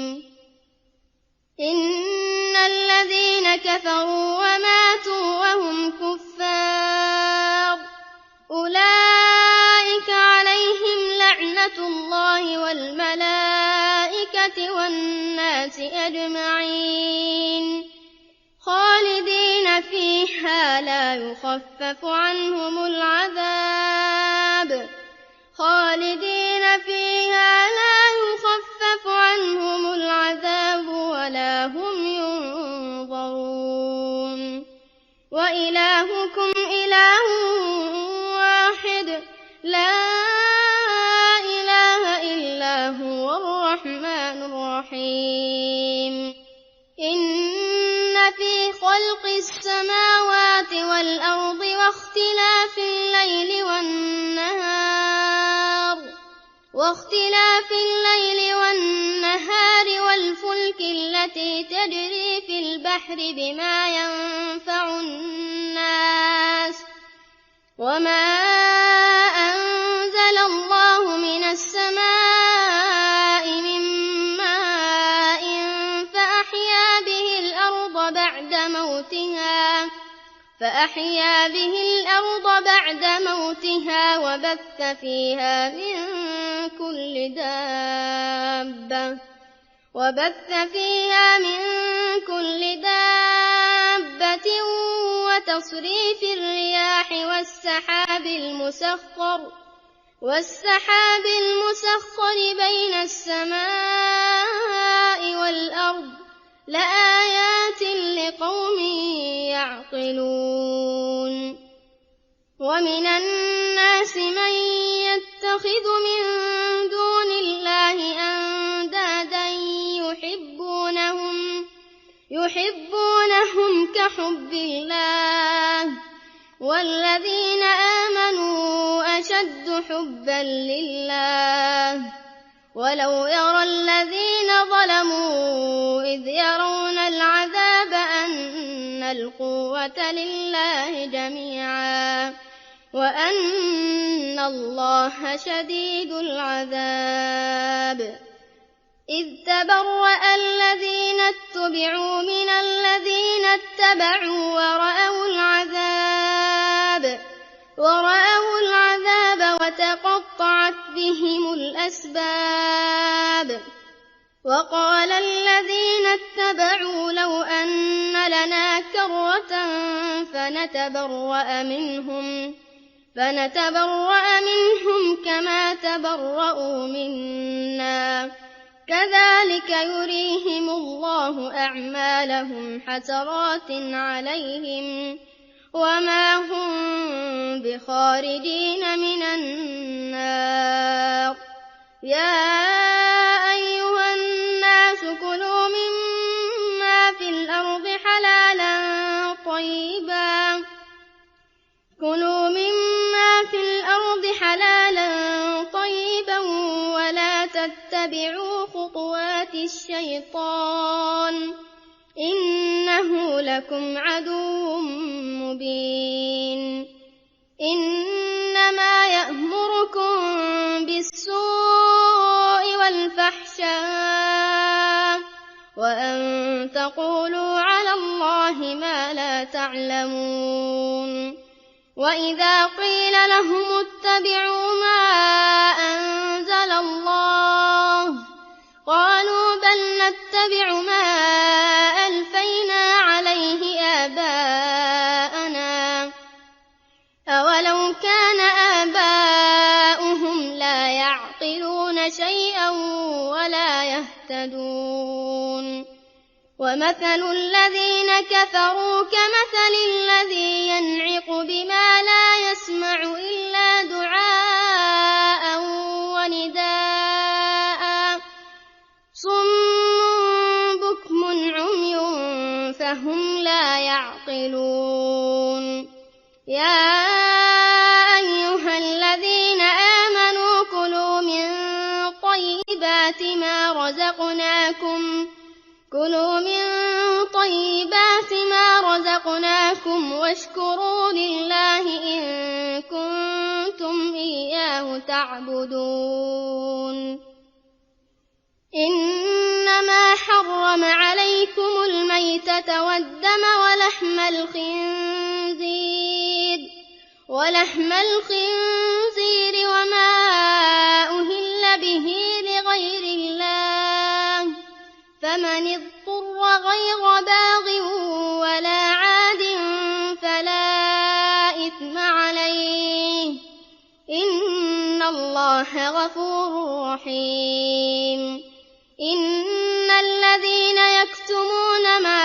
إن الذين كفروا وماتوا وهم كفار أولئك عليهم لعنة الله والملائكة والناس أجمعين خالدين فيها لا يخفف عنهم العذاب ولا هم ينظرون وإلهكم إله واحد لا إله إلا هو الرحمن الرحيم إن في خلق السماوات والأرض واختلاف الليل والنهار والفلك التي تجري في البحر بما ينفع الناس وما أنزل الله من السماء من ماء فأحيا به الأرض بعد موتها وبث فيها من كل دابة وتصريف الرياح والسحاب المسخر بين السماء والأرض لآيات لقوم يعقلون ومن الناس من يتخذ من دون الله أندادا يحبونهم كحب الله والذين آمنوا أشد حبا لله ولو يرى الذين ظلموا إذ يرون العذاب أن القوة لله جميعا وأن الله شديد العذاب إذ تبرأ الذين اتبعوا من الذين اتبعوا ورأوا العذاب ورأوا العذاب وتقطعت بهم الأسباب. وقال الذين اتبعوا لو أن لنا كرة فنتبرأ منهم كما تبرؤوا منا كذلك يريهم الله أعمالهم حسرات عليهم وما هم بخارجين من النار. يا أيها الناس كلوا مما في الأرض حلالا طيبا ولا تتبعوا خطوات الشيطان إنه لكم عدو مبين. إنما يأمركم بالسوء والفحشاء وأن تقولوا على الله ما لا تعلمون. وإذا قيل لهم اتبعوا ما أنزل الله قالوا بل نتبع ما ألفينا عليه آباءنا أولو كان آباؤهم لا يعقلون شيئا ولا يهتدون. ومثل الذين كفروا كمثل الذي ينعق بما لا يسمع إلا دعاء ونداء صم بكم عمي فهم لا يعقلون. يا أيها الذين آمنوا كلوا من طيبات ما رزقناكم واشكروا لله إن كنتم إياه تعبدون. إنما حرم عليكم الميتة والدم ولحم الخنزير وما أهل به لغير الله فمن اضطر غير باغ ولا عاد فلا إثم عليه إن الله غفور رحيم. إن الذين يكتمون ما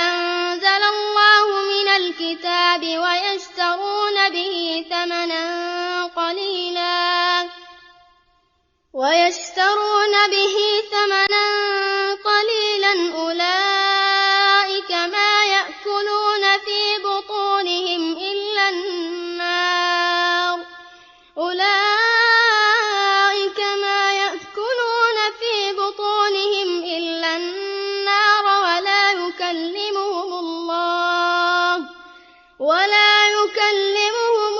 أنزل الله من الكتاب ويشترون به ثمنا قليلا أولئك ما يأكلون في بطونهم إلا النار ولا يكلمهم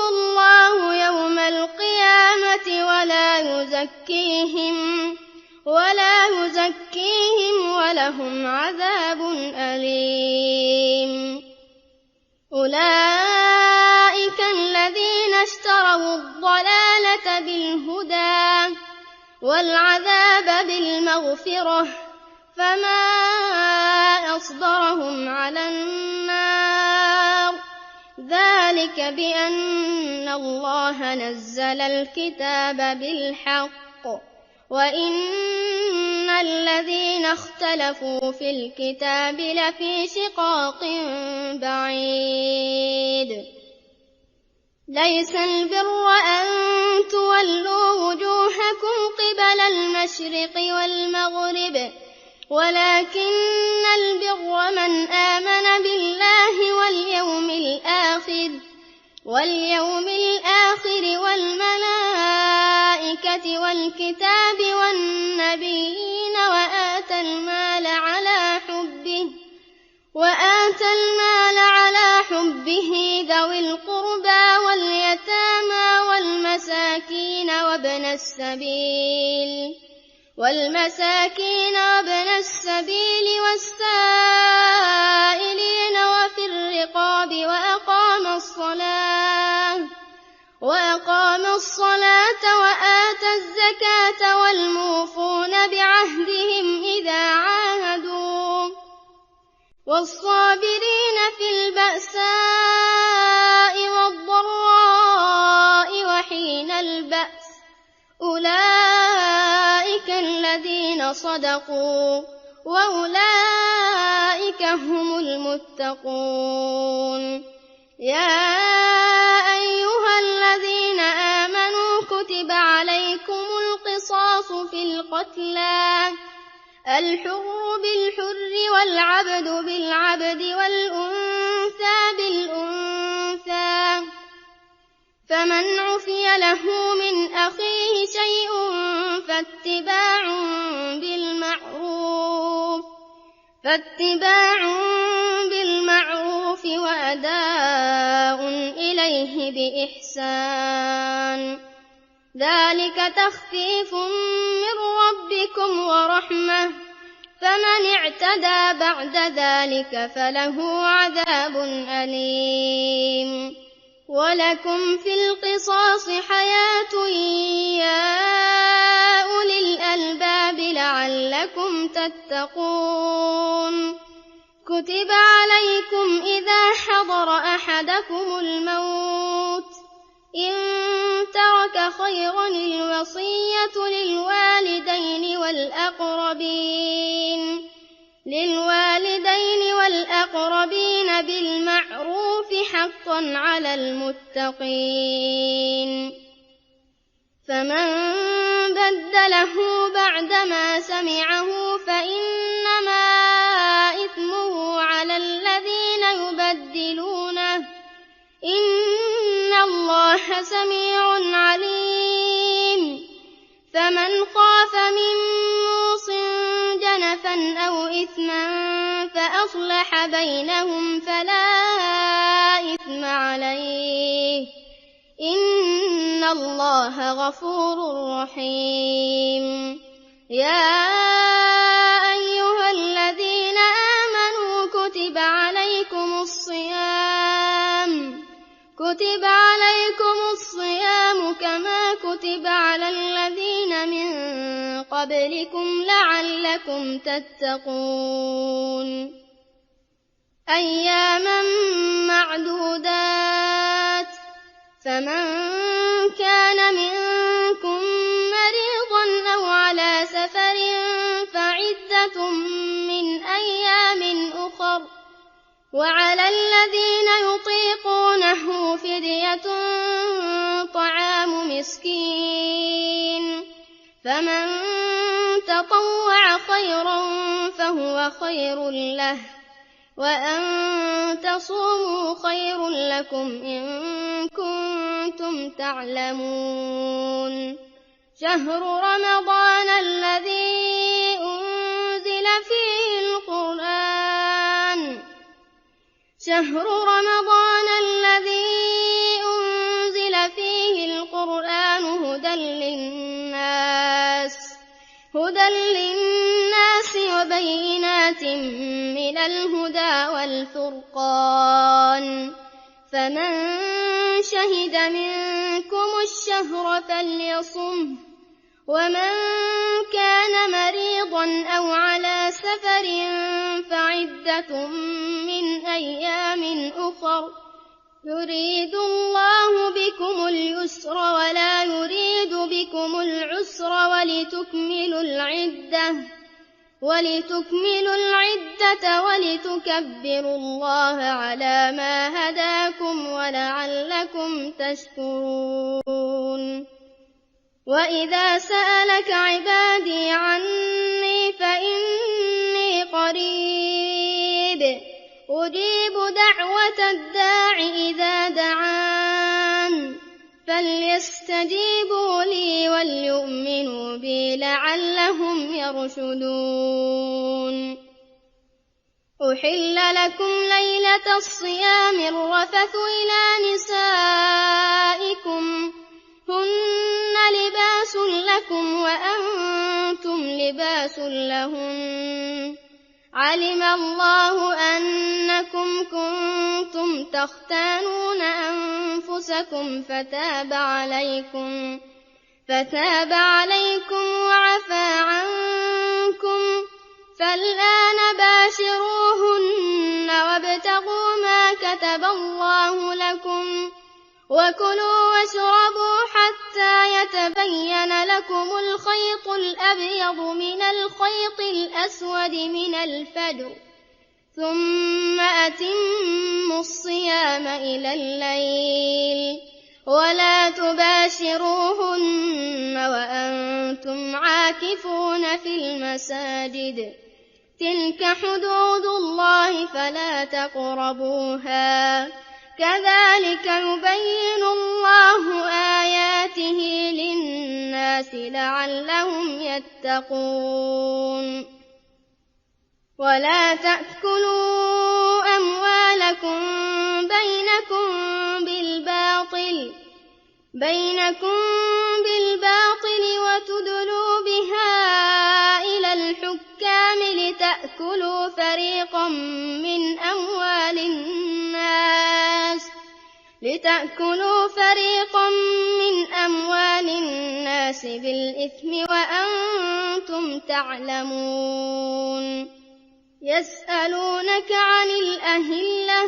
الله يوم القيامة ولا يزكيهم ولهم عذاب أليم. أولئك الذين اشتروا الضلالة بالهدى والعذاب بالمغفرة فما أصبرهم على النار ذلك بأن الله نزل الكتاب بالحق وإن الذين اختلفوا في الكتاب لفي شقاق بعيد. ليس البر أن تولوا وجوهكم قبل المشرق والمغرب ولكن البر من آمن بالله واليوم الآخر والملائكة والكتاب والنبيين وآتى المال على حبه ذوي القربى واليتامى والمساكين وابن السبيل والسائلين وفي الرقاب وأقام الصلاة وآتى الزكاة والموفون بعهدهم إذا عاهدوا والصابرين في البأساء والضراء وحين البأس أولئك الذين صدقوا وأولئك هم المتقون. يا أيها الذين آمنوا كتب عليكم القصاص في القتلى الحر بالحر والعبد بالعبد والأنثى بالأنثى فمن عفي له من أخيه شيء فاتباع بالمعروف وأداء إليه بإحسان ذلك تخفيف من ربكم ورحمة فمن اعتدى بعد ذلك فله عذاب أليم. ولكم في القصاص حياة يا أولي الألباب لعلكم تتقون. كتب عليكم إذا حضر أحدكم الموت إن ترك خيرا الوصية للوالدين والأقربين بالمعروف حقا على المتقين. فمن بدله بعدما سمعه فإنما إثمه على الذين يبدلونه إن الله سميع عليم. فمن خاف من موص جنفا أو إثما فأصلح بينهم فلا إثم عليه إن الله غفور رحيم. يا أيها الذين آمنوا كتب عليكم الصيام كما كتب على الذين من قبلكم لعلكم تتقون. أياما معدودات فمن كان منكم مريضا أو على سفر فعدة من أيام أخر وعلى الذين يطيقونه فدية طعام مسكين فمن تطوع خيرا فهو خير له وأن تصوموا خير لكم إن كنتم تعلمون. شهر رمضان الذي أنزل فيه القرآن هدى للناس وبينات من الهدى والفرقان فمن شهد منكم الشهر فليصمه ومن كان مريضا أو على سفر فعدة من أيام أخر يريد الله بكم اليسر ولا يريد بكم العسر ولتكملوا العدة ولتكبروا الله على ما هداكم ولعلكم تشكرون. وإذا سألك عبادي عني فإني قريب أجيب دعوة الداع إذا دعان فليستجيبوا لي وليؤمنوا بي لعلهم يرشدون. أحل لكم ليلة الصيام الرفث إلى نسائكم هن لباس لكم وأنتم لباس لهن علم الله أنكم كنتم تختانون أنفسكم فتاب عليكم وعفى عنكم، فالآن باشروهن وابتغوا ما كتب الله لكم، وكلوا واشربوا حتى يتبين لكم الخيط الأبيض من الخيط الأسود من الفجر، ثم أتموا الصيام إلى الليل، ولا تباشروهن وأنتم عاكفون في المساجد، تلك حدود الله فلا تقربوها، كذلك يبين الله آياته للناس لعلهم يتقون. ولا تأكلوا أموالكم بينكم بالباطل وتدلوا بها إلى الحكام لتأكلوا فريقا من أموال الناس بالإثم وأنتم تعلمون. يسألونك عن الأهلة،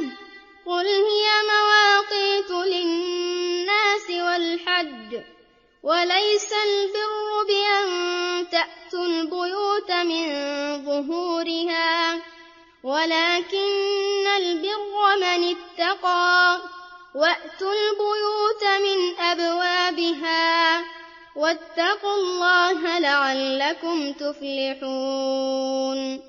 قل هي مواقيت للناس والحج، وليس البر بأن تأتوا البيوت من ظهورها، ولكن البر من اتقى، وأتوا البيوت من أبوابها، واتقوا الله لعلكم تفلحون.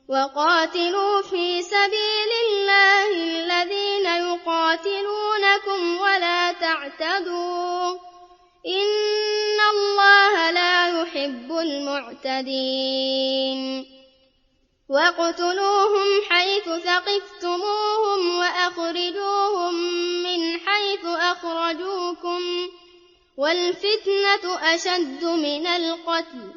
وقاتلوا في سبيل الله الذين يقاتلونكم ولا تعتدوا، إن الله لا يحب المعتدين. واقتلوهم حيث ثقفتموهم وأخرجوهم من حيث أخرجوكم، والفتنة أشد من القتل،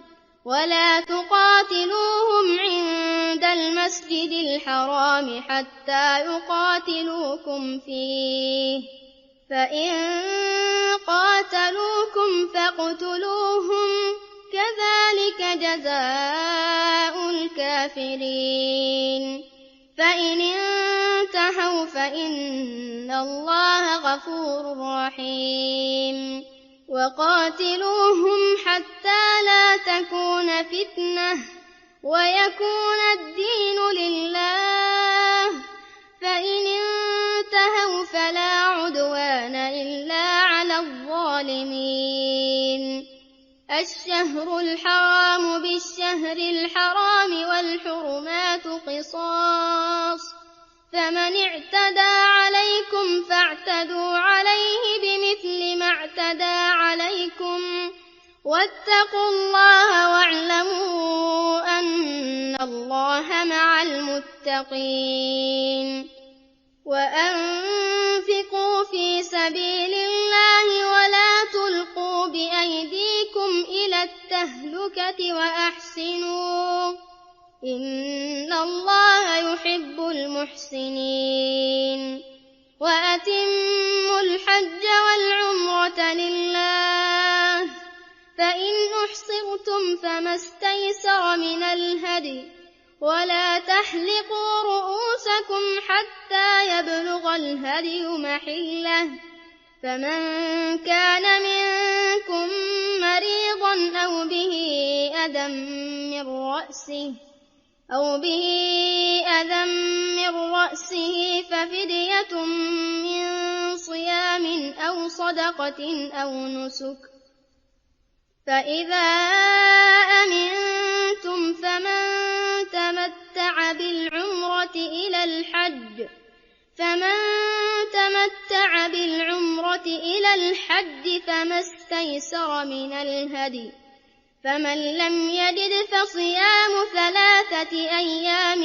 ولا تقاتلوهم عند المسجد الحرام حتى يقاتلوكم فيه، فإن قاتلوكم فاقتلوهم، كذلك جزاء الكافرين. فإن انتهوا فإن الله غفور رحيم. وقاتلوهم حتى لا تكون فتنة ويكون الدين لله، فإن انتهوا فلا عدوان إلا على الظالمين. الشهر الحرام بالشهر الحرام والحرمات قصاص، فمن اعتدى عليكم فاعتدوا عليه بمثل ما اعتدى عليكم، واتقوا الله واعلموا أن الله مع المتقين. وأنفقوا في سبيل الله ولا تلقوا بأيديكم إلى التهلكة وأحسنوا، إن الله يحب المحسنين. وأتموا الحج والعمرة لله، فإن أحصرتم فما استيسر من الهدي، ولا تحلقوا رؤوسكم حتى يبلغ الهدي محله، فمن كان منكم مريضا أو به أذى من رأسه ففدية من صيام أو صدقة أو نسك، فإذا أمنتم فمن تمتع بالعمرة إلى الحج فما استيسر من الهدي، فمن لم يجد فصيام 3 أيام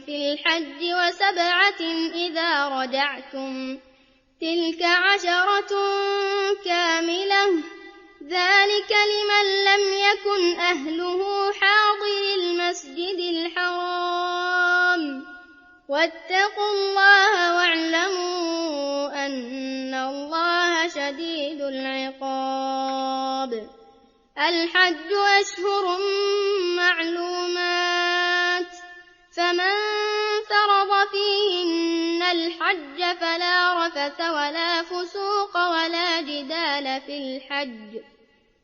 في الحج و7 إذا رجعتم، تلك 10 كاملة، ذلك لمن لم يكن أهله حاضر المسجد الحرام، واتقوا الله واعلموا أن الله شديد العقاب. الحج أشهر معلومات، فمن فرض فيهن الحج فلا رفث ولا فسوق ولا جدال في الحج،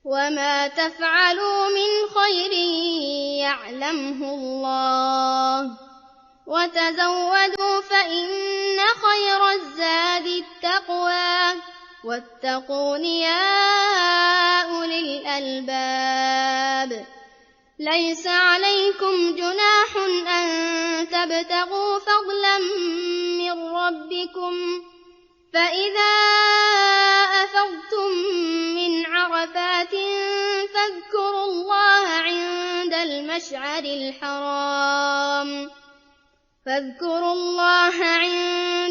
وما تفعلوا من خير يعلمه الله، وتزودوا فإن خير الزاد التقوى، واتقون يا أولي الألباب. ليس عليكم جناح أن تبتغوا فضلا من ربكم، فإذا أفضتم من عرفات فاذكروا الله عند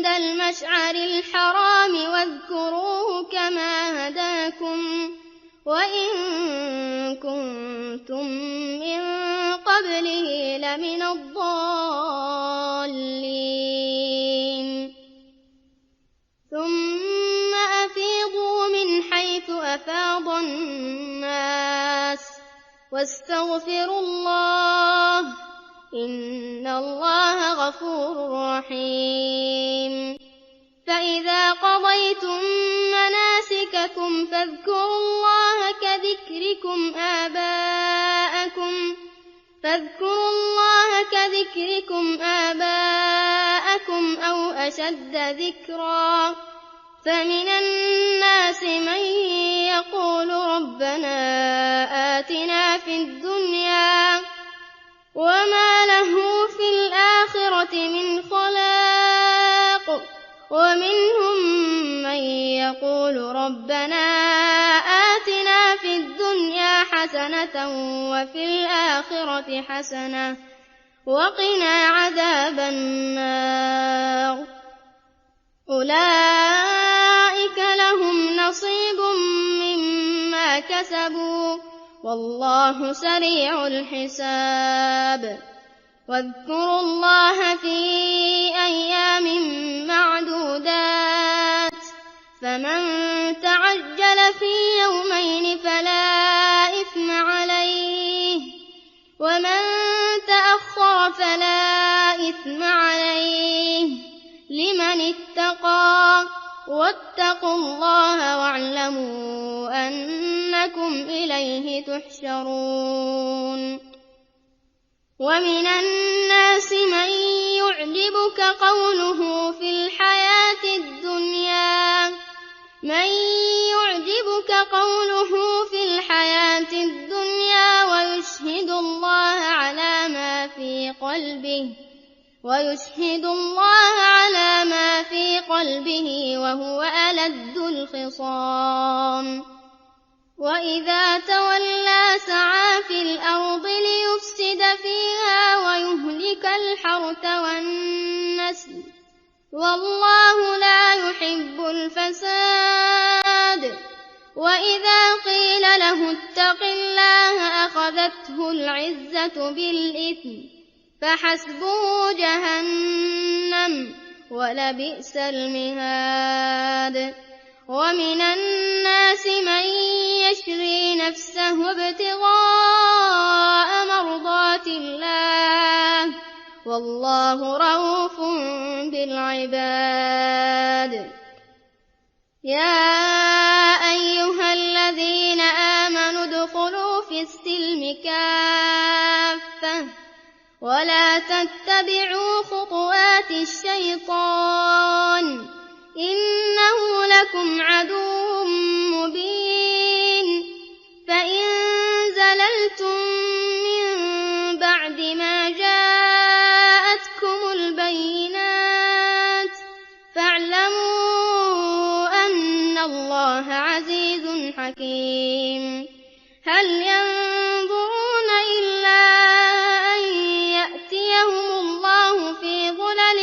المشعر الحرام واذكروه كما هداكم وإن كنتم من قبله لمن الضالين. ثم أفيضوا من حيث أفاض الناس واستغفروا الله إن الله غفور رحيم. فإذا قضيتم مناسككم فاذكروا الله كذكركم آباءكم أو أشد ذكرا. فمن الناس من يقول ربنا آتنا في الدنيا وما له في الآخرة من خلاق، ومنهم من يقول ربنا آتنا في الدنيا حسنة وفي الآخرة حسنة وقنا عذاب النار. أولئك لهم نصيب مما كسبوا والله سريع الحساب. واذكروا الله في أيام معدودات، فمن تعجل في يومين فلا إثم عليه، ومن تأخر فلا إثم عليه لمن اتقى. واتقوا الله واعلموا أنكم إليه تحشرون. ومن الناس من يعجبك قوله في الحياة الدنيا ويشهد الله على ما في قلبه وهو ألد الخصام. وإذا تولى سعى في الأرض ليفسد فيها ويهلك الحرث والنسل والله لا يحب الفساد. وإذا قيل له اتق الله أخذته العزة بالإثم فحسبه جهنم ولبئس المهاد. ومن الناس من يشري نفسه ابتغاء مرضات الله والله رؤوف بالعباد. يا أيها الذين آمنوا ادخلوا في السلم كافة ولا تتبعوا خطوات الشيطان إنه لكم عدو مبين. فإن زللتم من بعد ما جاءتكم البينات فاعلموا أن الله عزيز حكيم. هل ينظرون إلا أن يأتيهم الله في ظلل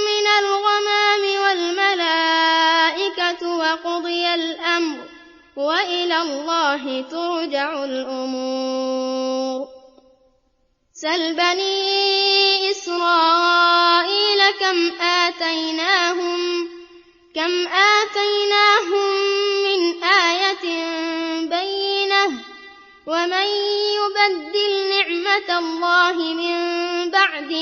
من الغمام والملائكة وقضي الأمر وإلى الله ترجع الأمور. سل بني إسرائيل كم آتيناهم من آية بينة ومن يبدل نعمة الله من بعد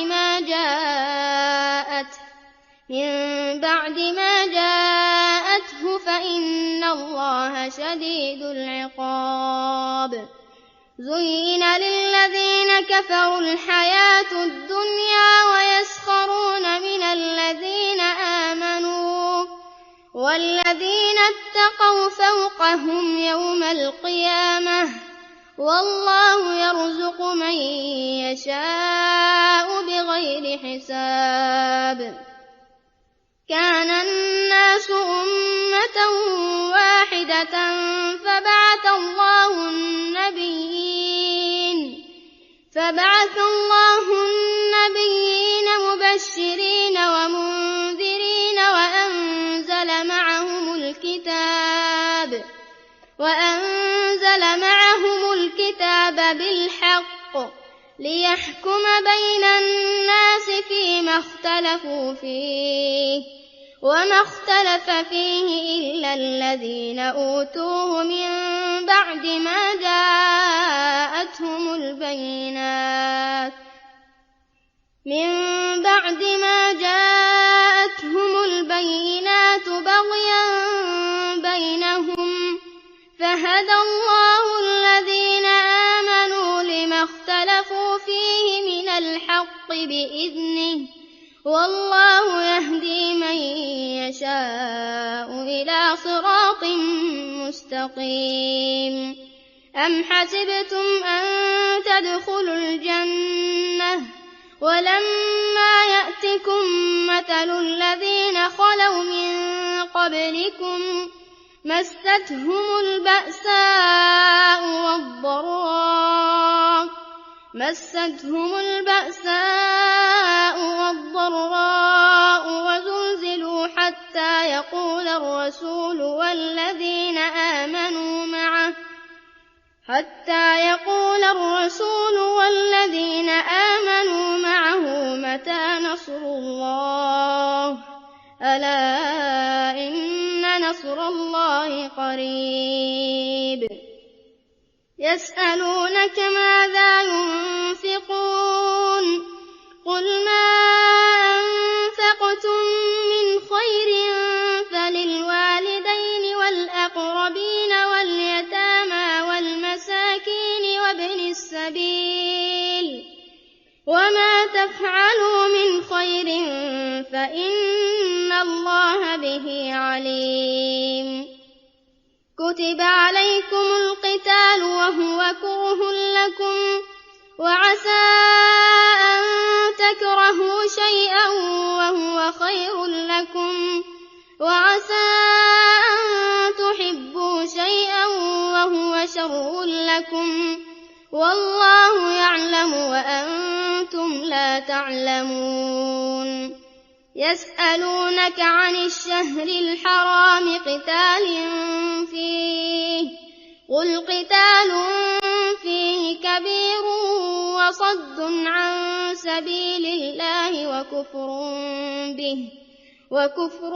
ما جاءته فإن الله شديد العقاب زين للذين كفروا الحياة الدنيا ويسخرون من الذين آمنوا والذين اتقوا فوقهم يوم القيامة والله يرزق من يشاء بغير حساب كان الناس أمة واحدة فبعث الله النبيين مبشرين ومنذرين وأنزل معهم الكتاب بالحق ليحكم بين الناس فيما اختلفوا فيه وما اختلف فيه إلا الذين أوتوه من بعد ما جاءتهم البينات بغيا بينهم فهدى الله الذين آمنوا لما اختلفوا فيه من الحق بإذنه والله يهدي من يشاء إلى صراط مستقيم أم حسبتم أن تدخلوا الجنة ولما يأتكم مثل الذين خلوا من قبلكم مستهم البأساء والضراء وزلزلوا حتى يقول الرسول والذين آمنوا معه متى نصر الله ألا إن نصر الله قريب يسألونك ماذا ينفقون قل ما أنفقتم من خير فللوالدين والأقربين واليتامى والمساكين وابن السبيل وما تفعلوا من خير فإن الله به عليم كتب عليكم القتال وهو كره لكم وعسى أن تكرهوا شيئا وهو خير لكم وعسى أن تحبوا شيئا وهو شر لكم والله يعلم وأنتم لا تعلمون يسألونك عن الشهر الحرام قتال فيه قل قتال فيه كبير وصد عن سبيل الله وكفر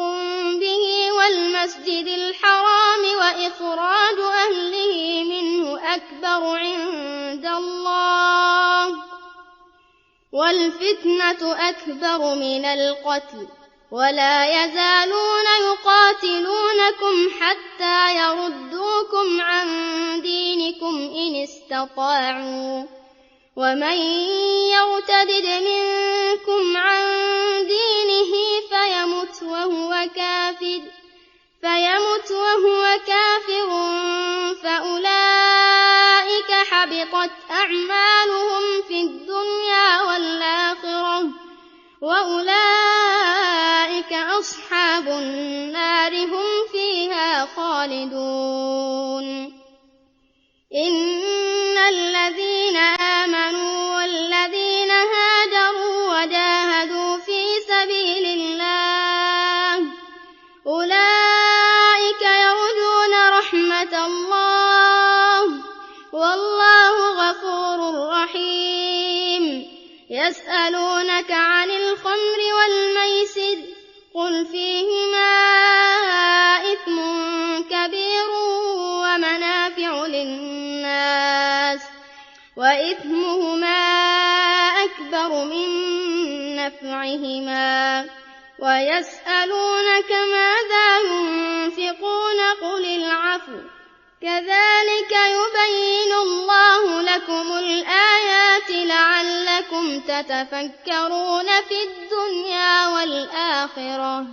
به والمسجد الحرام وإخراج أهله منه أكبر عند الله والفتنة أكبر من القتل ولا يزالون يقاتلونكم حتى يردوكم عن دينكم إن استطاعوا ومن يرتد منكم عن دينه فيمت وهو كافر فأولئك حبطت أعمالهم في الدنيا والآخرة وأولئك أصحاب النار هم فيها خالدون إن الذين آمنوا والذين هاجروا وجاهدوا في سبيل الله أولئك يرجون رحمة الله والله غفور رحيم يسألونك عن الخمر والميسر قل فيهما إثم كبير ومنافع للناس وإثمهما أكبر من نفعهما ويسألونك ماذا ينفقون قل العفو كذلك يبين الله لكم الآيات لعلكم تتفكرون في الدنيا والآخرة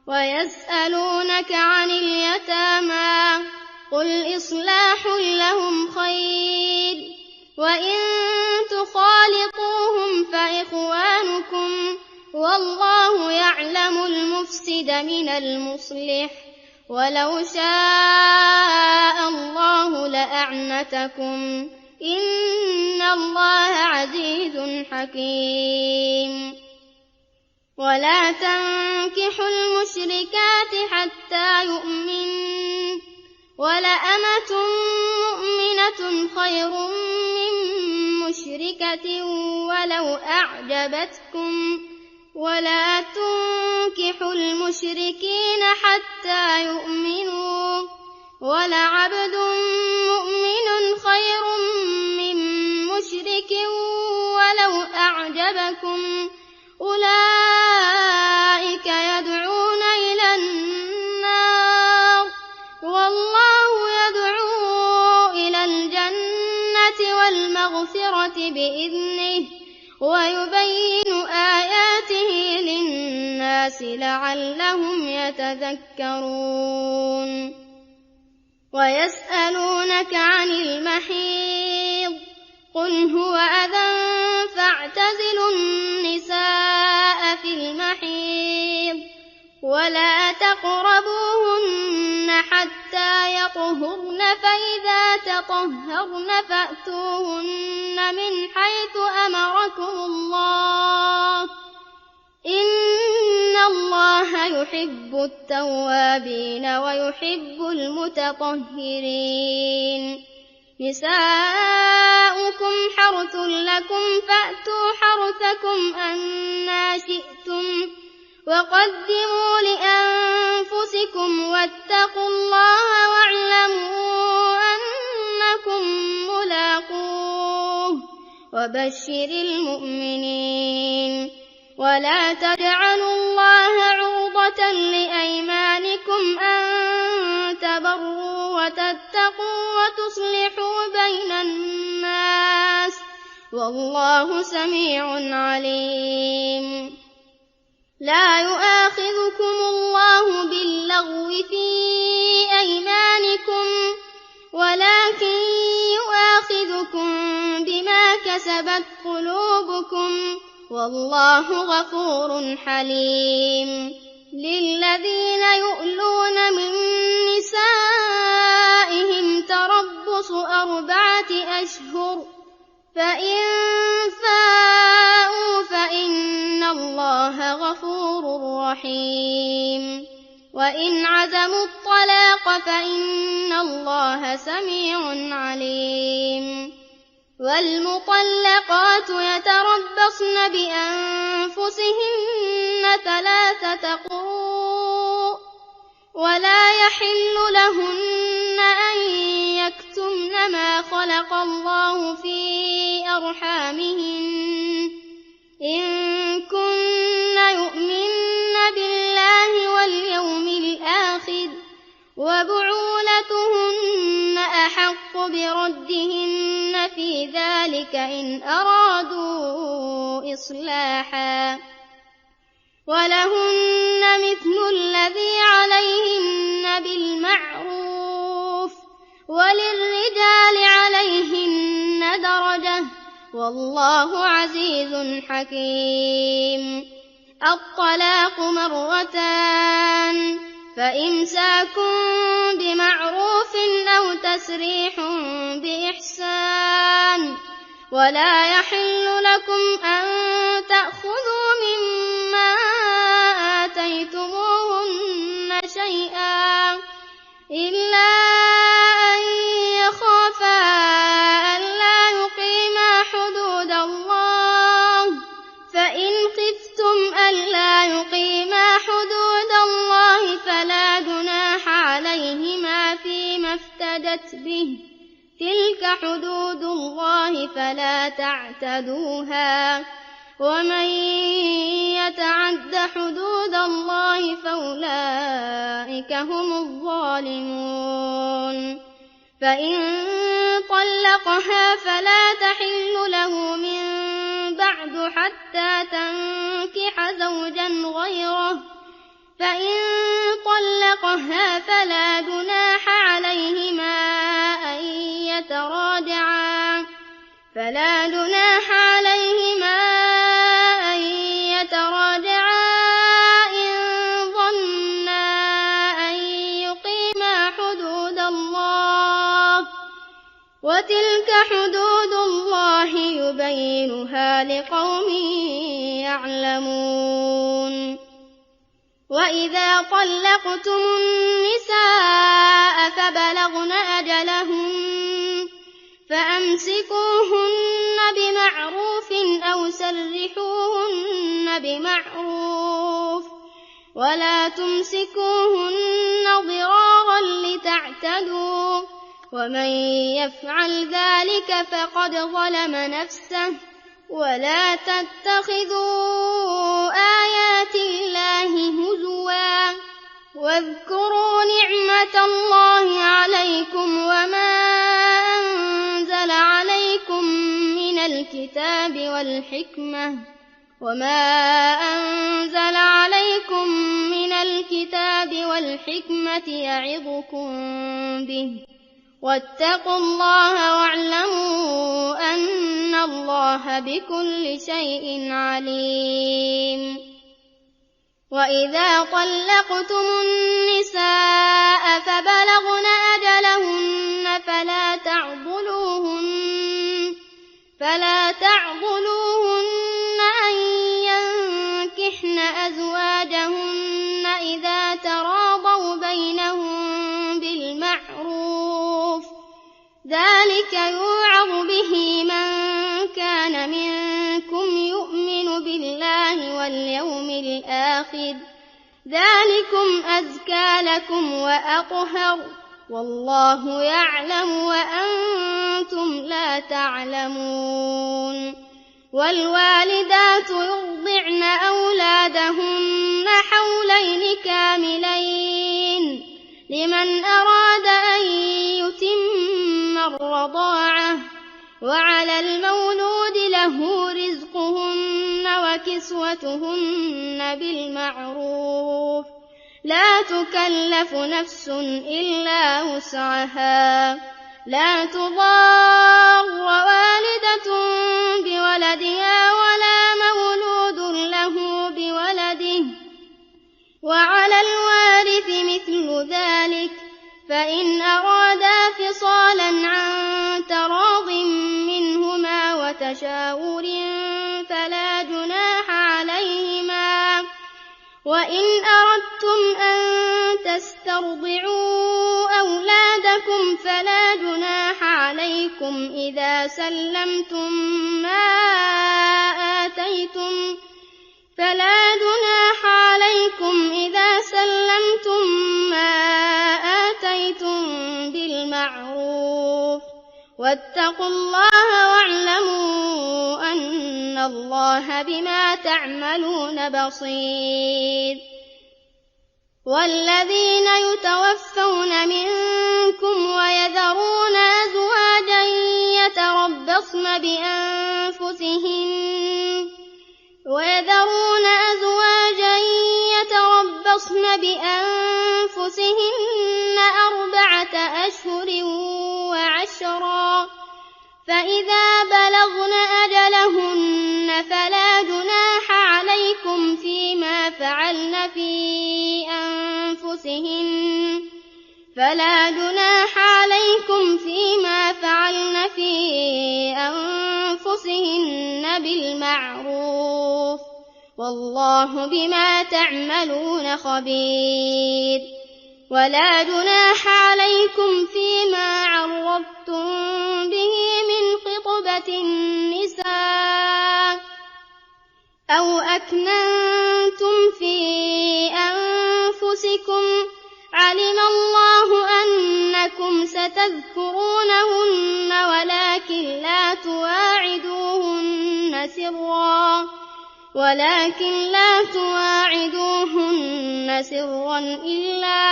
ويسألونك عن اليتامى قل إصلاح لهم خير وإن تخالطوهم فإخوانكم والله يعلم المفسد من المصلح ولو شاء الله لأعنتكم إن الله عزيز حكيم ولا تنكحوا المشركات حتى يؤمنوا ولأمة مؤمنة خير من مشركة ولو أعجبتكم ولا تنكحوا المشركين حتى يؤمنوا ولعبد مؤمن خير من مشرك ولو أعجبكم أولئك يدعون إلى النار والله يدعو إلى الجنة والمغفرة بإذنه ويبين آياته للناس لعلهم يتذكرون ويسألونك عن المحيض قل هو أذى فاعتزلوا النساء في المحيض ولا تقربوهن حتى يطهرن فإذا تطهرن فأتوهن من حيث أمركم الله إن الله يحب التوابين ويحب المتطهرين نساؤكم حرث لكم فأتوا حرثكم أنى شئتم وقدموا لأنفسكم واتقوا الله واعلموا أنكم ملاقوه وبشر المؤمنين ولا تجعلوا الله عرضة لأيمانكم أن تبروا وتتقوا وتصلحوا بين الناس والله سميع عليم لا يؤاخذكم الله باللغو في أيمانكم ولكن يؤاخذكم بما كسبت قلوبكم والله غفور حليم للذين يؤلون من نسائهم تربص 4 أشهر فإن فاءوا فإن الله غفور رحيم وإن عزموا الطلاق فإن الله سميع عليم والمطلقات يتربصن بأنفسهن 3 قروء ولا يحل لهن أن يكتمن ما خلق الله في أرحامهن إن كن يؤمن بالله واليوم الآخر وبعولتهن أحق بردهن في ذلك إن أرادوا إصلاحا ولهن مثل الذي عليهن بالمعروف وللرجال عليهن درجة والله عزيز حكيم الطلاق 2 مرتان فإمساك بمعروف أو تسريح بإحسان ولا يحل لكم أن تأخذوا مما آتيتموهن شيئا إلا أن يخافا ألا يقيما حدود الله به تلك حدود الله فلا تعتدوها ومن يتعد حدود الله فأولئك هم الظالمون فإن طلقها فلا تحل له من بعد حتى تنكح زوجا غيره فإن طلقها فلا جناح عليهما أن يتراجعا إن ظنا أن يقيما حدود الله وتلك حدود الله يبينها لقوم يعلمون وإذا طلقتم النساء فبلغن أجلهن فأمسكوهن بمعروف أو سرحوهن بمعروف ولا تمسكوهن ضرارا لتعتدوا ومن يفعل ذلك فقد ظلم نفسه ولا تتخذوا آيات الله هزوا واذكروا نعمة الله عليكم وما أنزل عليكم من الكتاب والحكمة يعظكم به واتقوا الله واعلموا أن الله بكل شيء عليم وإذا طلقتم النساء فبلغن أجلهن فلا تعضلوهن أن ينكحن أزواجهن إذا تراضوا بينهم بالمعروف ذلك يوعظ به من كان منكم يؤمن بالله واليوم الآخر ذلكم أزكى لكم وأطهر والله يعلم وأنتم لا تعلمون والوالدات يرضعن أولادهن حولين كاملين لمن أراد أن يتم الرضاعة وعلى المولود له رزقهن وكسوتهن بالمعروف لا تكلف نفس إلا وسعها لا تضار والدة بولدها ولا مولود له بولده وعلى الوارث مثل ذلك فإن أرادا فصالا عن تراض منهما وتشاور فلا جناح عليهما وإن أردتم أن تسترضعوا أولادكم فلا جناح عليكم إذا سلمتم ما آتيتم بالمعروف واتقوا الله واعلموا أن الله بما تعملون بصير والذين يتوفون منكم ويذرون أزواجا يتربصن بأنفسهن 4 أشهر و10 فإذا بلغن أجلهن فلا جناح عليكم فيما فعلن في أنفسهن بالمعروف والله بما تعملون خبير ولا جناح عليكم فيما عرضتم به من خطبة النساء أو أكننتم في أنفسكم علم الله أنكم ستذكرون تذكرونهن ولكن لا تواعدوهن سرا إلا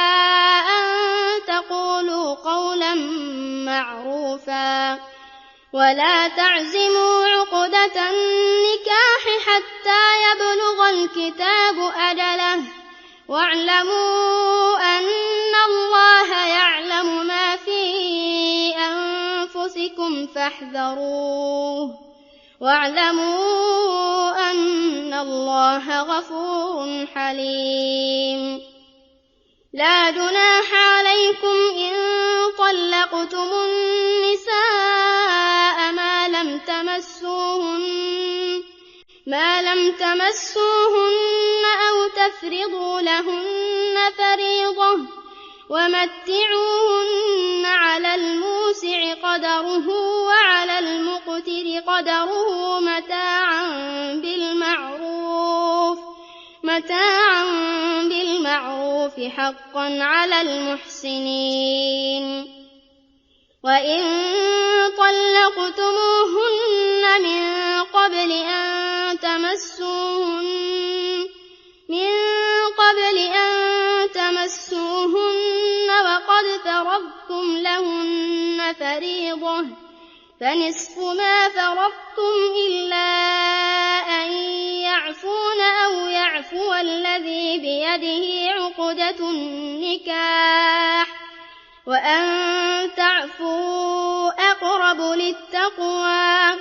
أن تقولوا قولا معروفا ولا تعزموا عقدة النكاح حتى يبلغ الكتاب أجله واعلموا أن الله يعلم ما في أنفسكم فاحذروه واعلموا أن الله غفور حليم. لا جناح عليكم إن طلقتم النساء ما لم تمسوهن أو تفرضوا لهن فريضة ومتعوهن على الموسع قدره وعلى المقتر قدره متاعا بالمعروف حقا على المحسنين. وإن طلقتموهن من قبل أن تمسوهن وقد فرضتم لهن فريضة فنصف ما فرضتم إلا أن يعفون أو يعفو الذي بيده عقدة النكاح وأن تعفوا أقرب للتقوى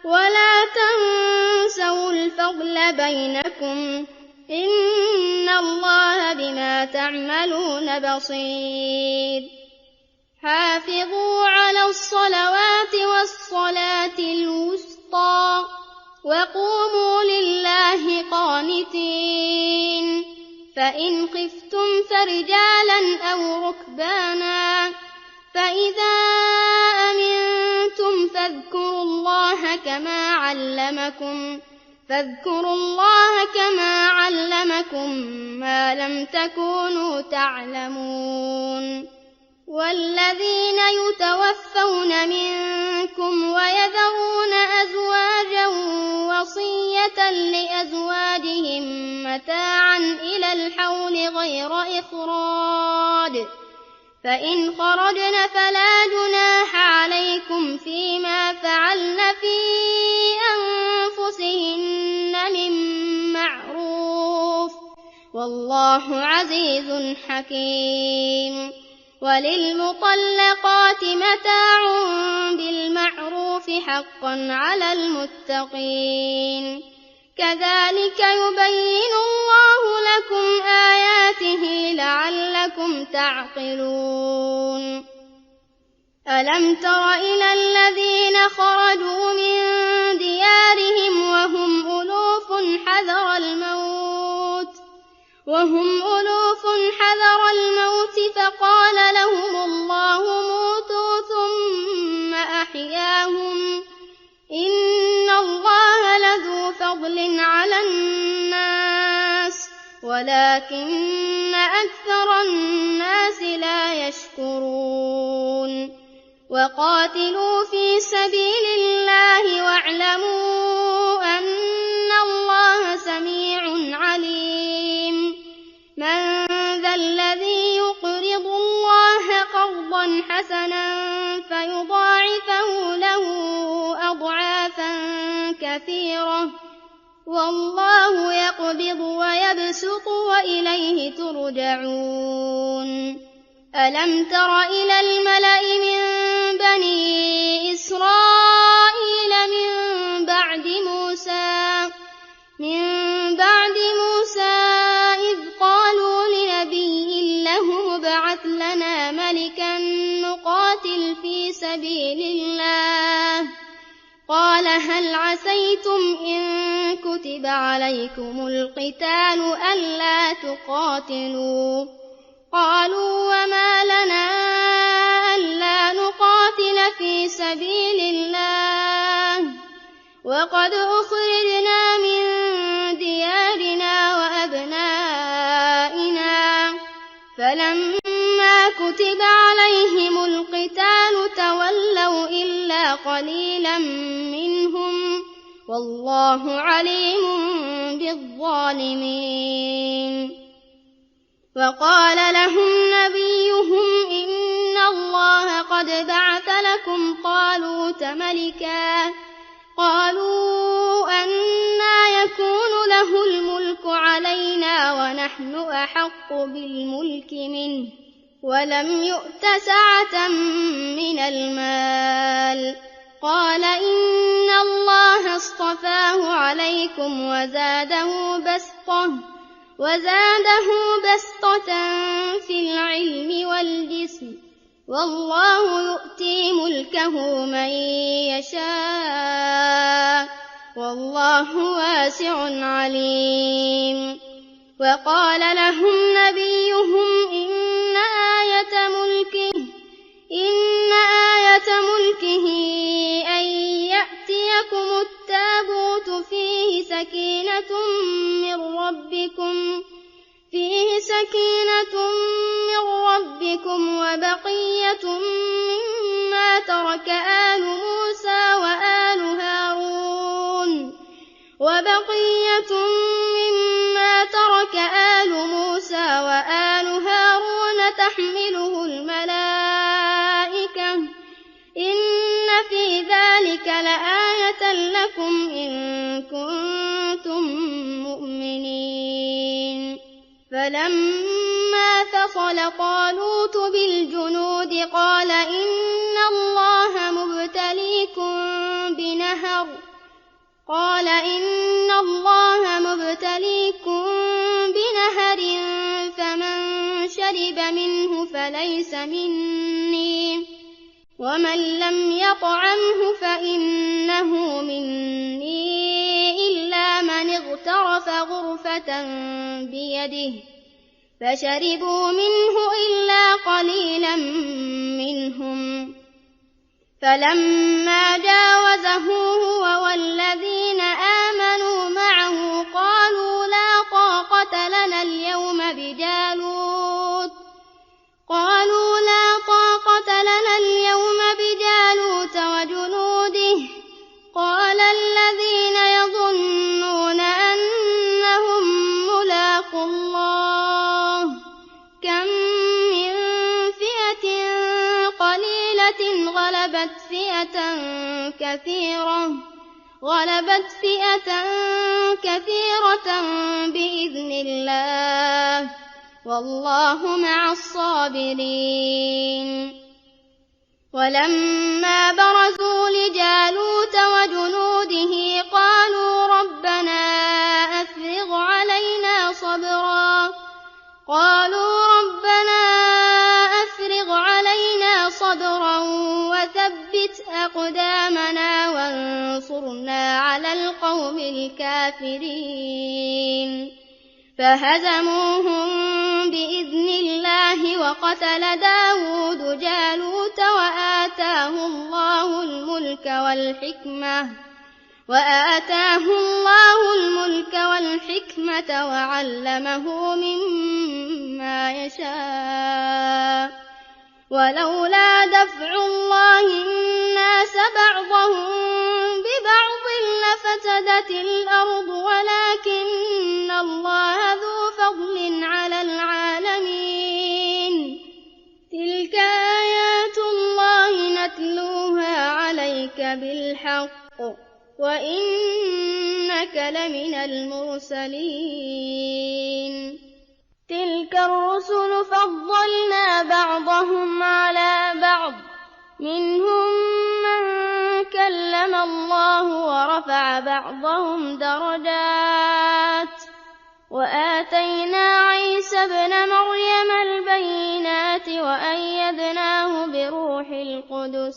ولا تنسوا الفضل بينكم إن الله بما تعملون بصير. حافظوا على الصلوات والصلاة الوسطى وقوموا لله قانتين. فإن خفتم فرجالا أو ركبانا فإذا أمنتم فاذكروا الله كما علمكم ما لم تكونوا تعلمون. والذين يتوفون منكم ويذرون أزواجا وصية لأزواجهم متاعا إلى الحول غير إخراج فإن خرجن فلا جناح عليكم فيما فعلن في أنفسهن من معروف والله عزيز حكيم. وللمطلقات متاع بالمعروف حقا على المتقين. كذلك يبين الله لكم آياته لعلكم تعقلون. ألم تر إلى الذين خرجوا من ديارهم وهم ألوف حذر الموت فقال لهم الله موتوا ثم أحياهم إن الله لذو فضل على الناس ولكن أكثر الناس لا يشكرون. وقاتلوا في سبيل الله واعلموا أن الله سميع عليم. من ذا الذي يقرض الله قرضا حسنا فيضاعفه له أضعافا كثيرة والله يقبض ويبسط وإليه ترجعون. ألم تر إلى الملأ من بني إسرائيل من بعد موسى إذ قالوا لنبي له ابعث لنا ملكا نقاتل في سبيل الله قال هل عسيتم إن كتب عليكم القتال ألا تقاتلوا قالوا وما لنا ألا نقاتل في سبيل الله وقد أخرجنا من ديارنا وأبنائنا فلما كتب عليهم القتال إلا قليلا منهم والله عليم بالظالمين. وقال لهم نبيهم إن الله قد بعث لكم طالوت ملكا قالوا أنى يكون له الملك علينا ونحن أحق بالملك منه ولم يؤت سعة من المال قال إن الله اصطفاه عليكم وزاده بسطة في العلم والجسم والله يؤتي ملكه من يشاء والله واسع عليم. وقال لهم نبيهم إن آية ملكه أن يأتيكم التابوت فيه سكينة من ربكم وبقية مما ترك آل موسى وآل هارون تحمله الملائكة إن في ذلك لآية لكم إن كنتم مؤمنين. فلما فصل طالوت بالجنود قال إن الله مبتليكم بنهر فمن شرب منه فليس مني ومن لم يطعمه فإنه مني إلا من اغترف غرفة بيده فشربوا منه إلا قليلا منهم. فلما جاوزه هو والذين آمنوا معه قالوا لا طاقة لنا اليوم بجالوت وجنوده قال الذين يظنون أنهم ملاقو الله كم من فئة قليلة غلبت فئة كثيرة بإذن الله والله مع الصابرين. ولما برزوا لجالوت وجنوده قالوا ربنا أفرغ علينا صبرا وثبت أقدامنا وانصرنا على القوم الكافرين. فهزموهم بإذن الله وقتل داود جالوت وآتاه الله الملك والحكمة وعلمه مما يشاء ولولا دفع الله الناس بعضهم ببعض لفسدت الأرض ولكن الله ذو فضل على العالمين. تلك آيات الله نتلوها عليك بالحق وإنك لمن المرسلين. تلك الرسل فضلنا بعضهم على بعض منهم من كلم الله ورفع بعضهم درجات وآتينا عيسى ابن مريم البينات وأيدناه بروح القدس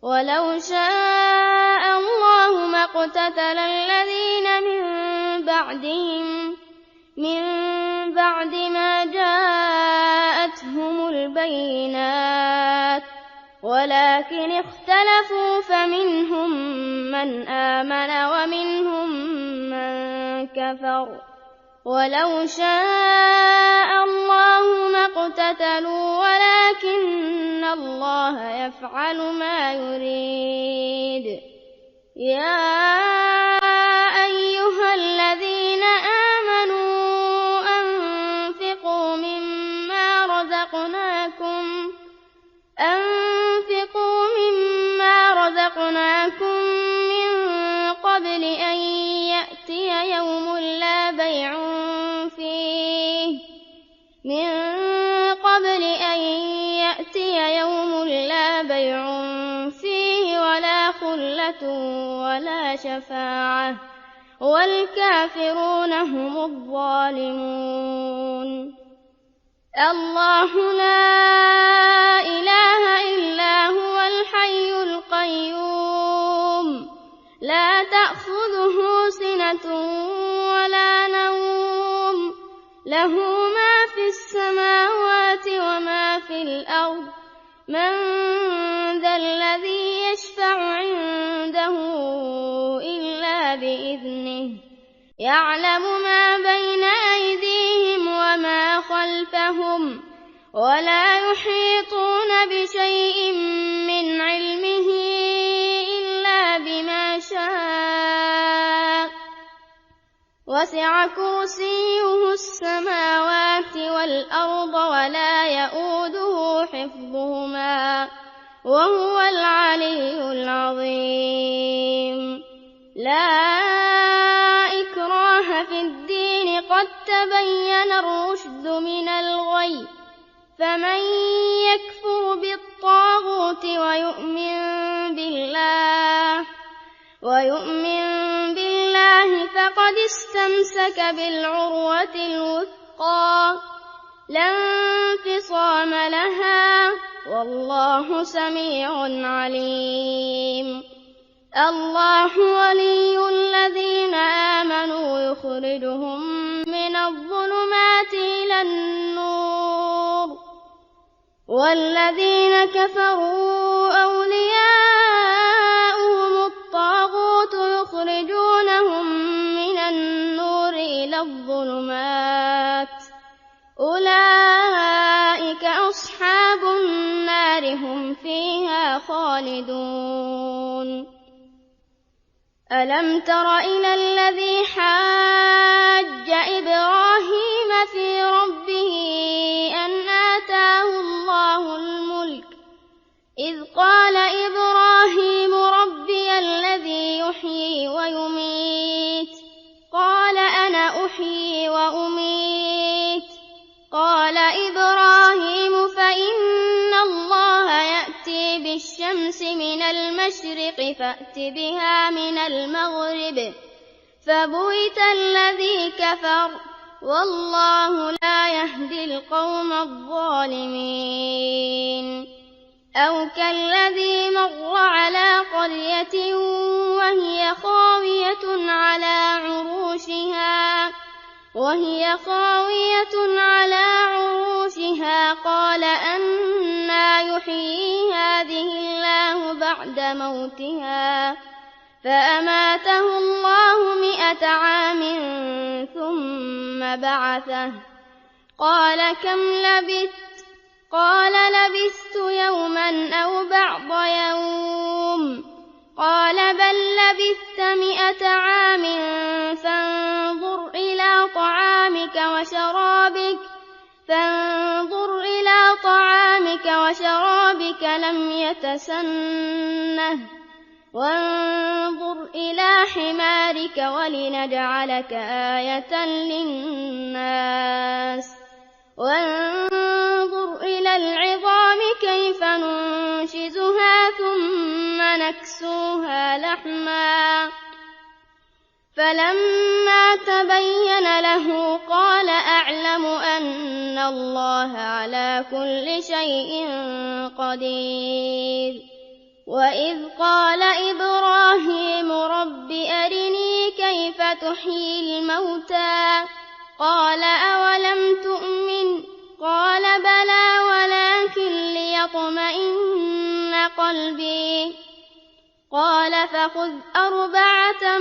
ولو شاء الله ما اقتتل الذين من بعد ما جاءتهم البينات ولكن اختلفوا فمنهم من آمن ومنهم من كفر ولو شاء الله ما اقتتلوا. ولكن الله يفعل ما يريد. يا أيها الذين آمنوا أنفقوا مما رزقناكم من قبل أن يأتي يوم لا بيع فيه ولا خلة ولا شفاعة والكافرون هم الظالمون. الله لا إله إلا هو الحي القيوم لا تأخذه سنة ولا نوم له ما في السماوات وما في الأرض من ذا الذي يشفع عنده إلا بإذنه يعلم ما بين أيديهم وما خلفهم ولا يحيطون بشيء من علمه إلا بما شاء وسع كرسيه السماوات والأرض ولا يئوده حفظهما وهو العلي العظيم. لا إكراه في الدين قد تبين الرشد من الغي فمن يكفر بالطاغوت ويؤمن بالله فقد استمسك بالعروة الوثقى لا انفصام لها والله سميع عليم. الله ولي الذين آمنوا يخرجهم من الظلمات إلى النور والذين كفروا أولياؤهم الطاغوت يخرجونهم من النور إلى الظلمات أولئك أصحاب النار هم فيها خالدون. ألم تر إلى الذي حاج إبراهيم في ربه أن آتاه الله الملك إذ قال إبراهيم ربي الذي يحيي ويميت قال أنا أحيي وأميت قال إبراهيم فإن الله يأتي بالشمس من المشرق فأت بها من المغرب فبهت الذي كفر والله لا يهدي القوم الظالمين. أو كالذي مر على قرية وهي خاوية على عروشها قال أنى يحيي هذه الله بعد موتها فأماته الله 100 عام ثم بعثه قال كم لبثت قال لبثت يوما أو بعض يوم قال بل لبثت 100 عام فانظر إلى طعامك وشرابك لم يتسنه وانظر إلى حمارك ولنجعلك آية للناس وانظر إلى العظام كيف ننشزها ثم نكسوها لحما فلما تبين له قال أعلم أن الله على كل شيء قدير. وإذ قال إبراهيم رب أرني كيف تحيي الموتى قال أولم تؤمن قال بلى ولكن ليطمئن قلبي قال فخذ 4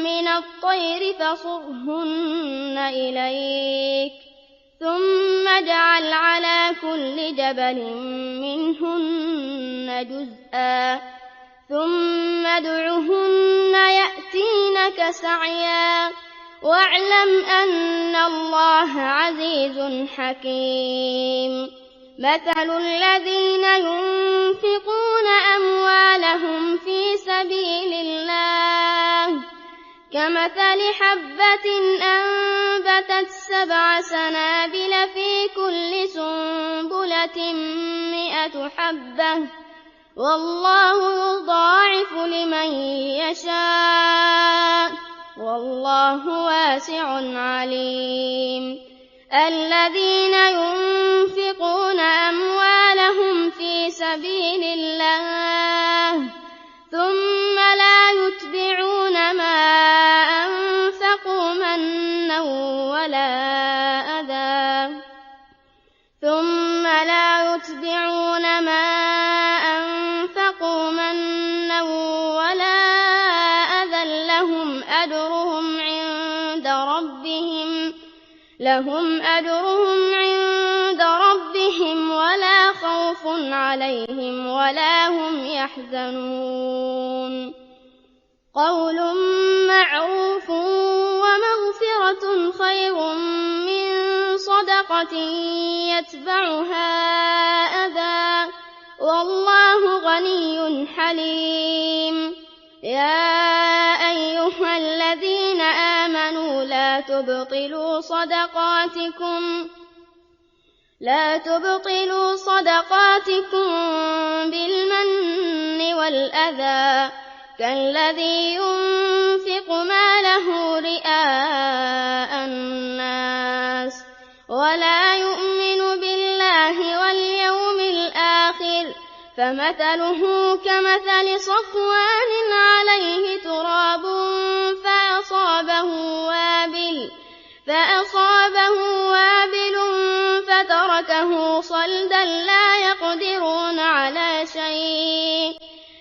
من الطير فصرهن إليك ثم اجعل على كل جبل منهن جزءا ثم ادعهن يحبطنك سعيا واعلم أن الله عزيز حكيم مثل الذين ينفقون أموالهم في سبيل الله كمثل حبة أنبتت 7 سنابل في كل سنبلة 100 حبة والله يضاعف لمن يشاء والله واسع عليم الذين ينفقون أموالهم في سبيل الله ثم لا يتبعون ما أنفقوا منا ولا أذى لهم أجرهم عند ربهم ولا خوف عليهم ولا هم يحزنون قول معروف ومغفرة خير من صدقة يتبعها أذى والله غني حليم يا أيها الذين آمنوا لا تبطلوا صدقاتكم بالمن والأذى كالذي ينفق ماله رئاء الناس ولا يؤمن بالله واليوم الآخر فمثله كمثل صفوان عليه تراب فأصابه وابل فتركه صلدا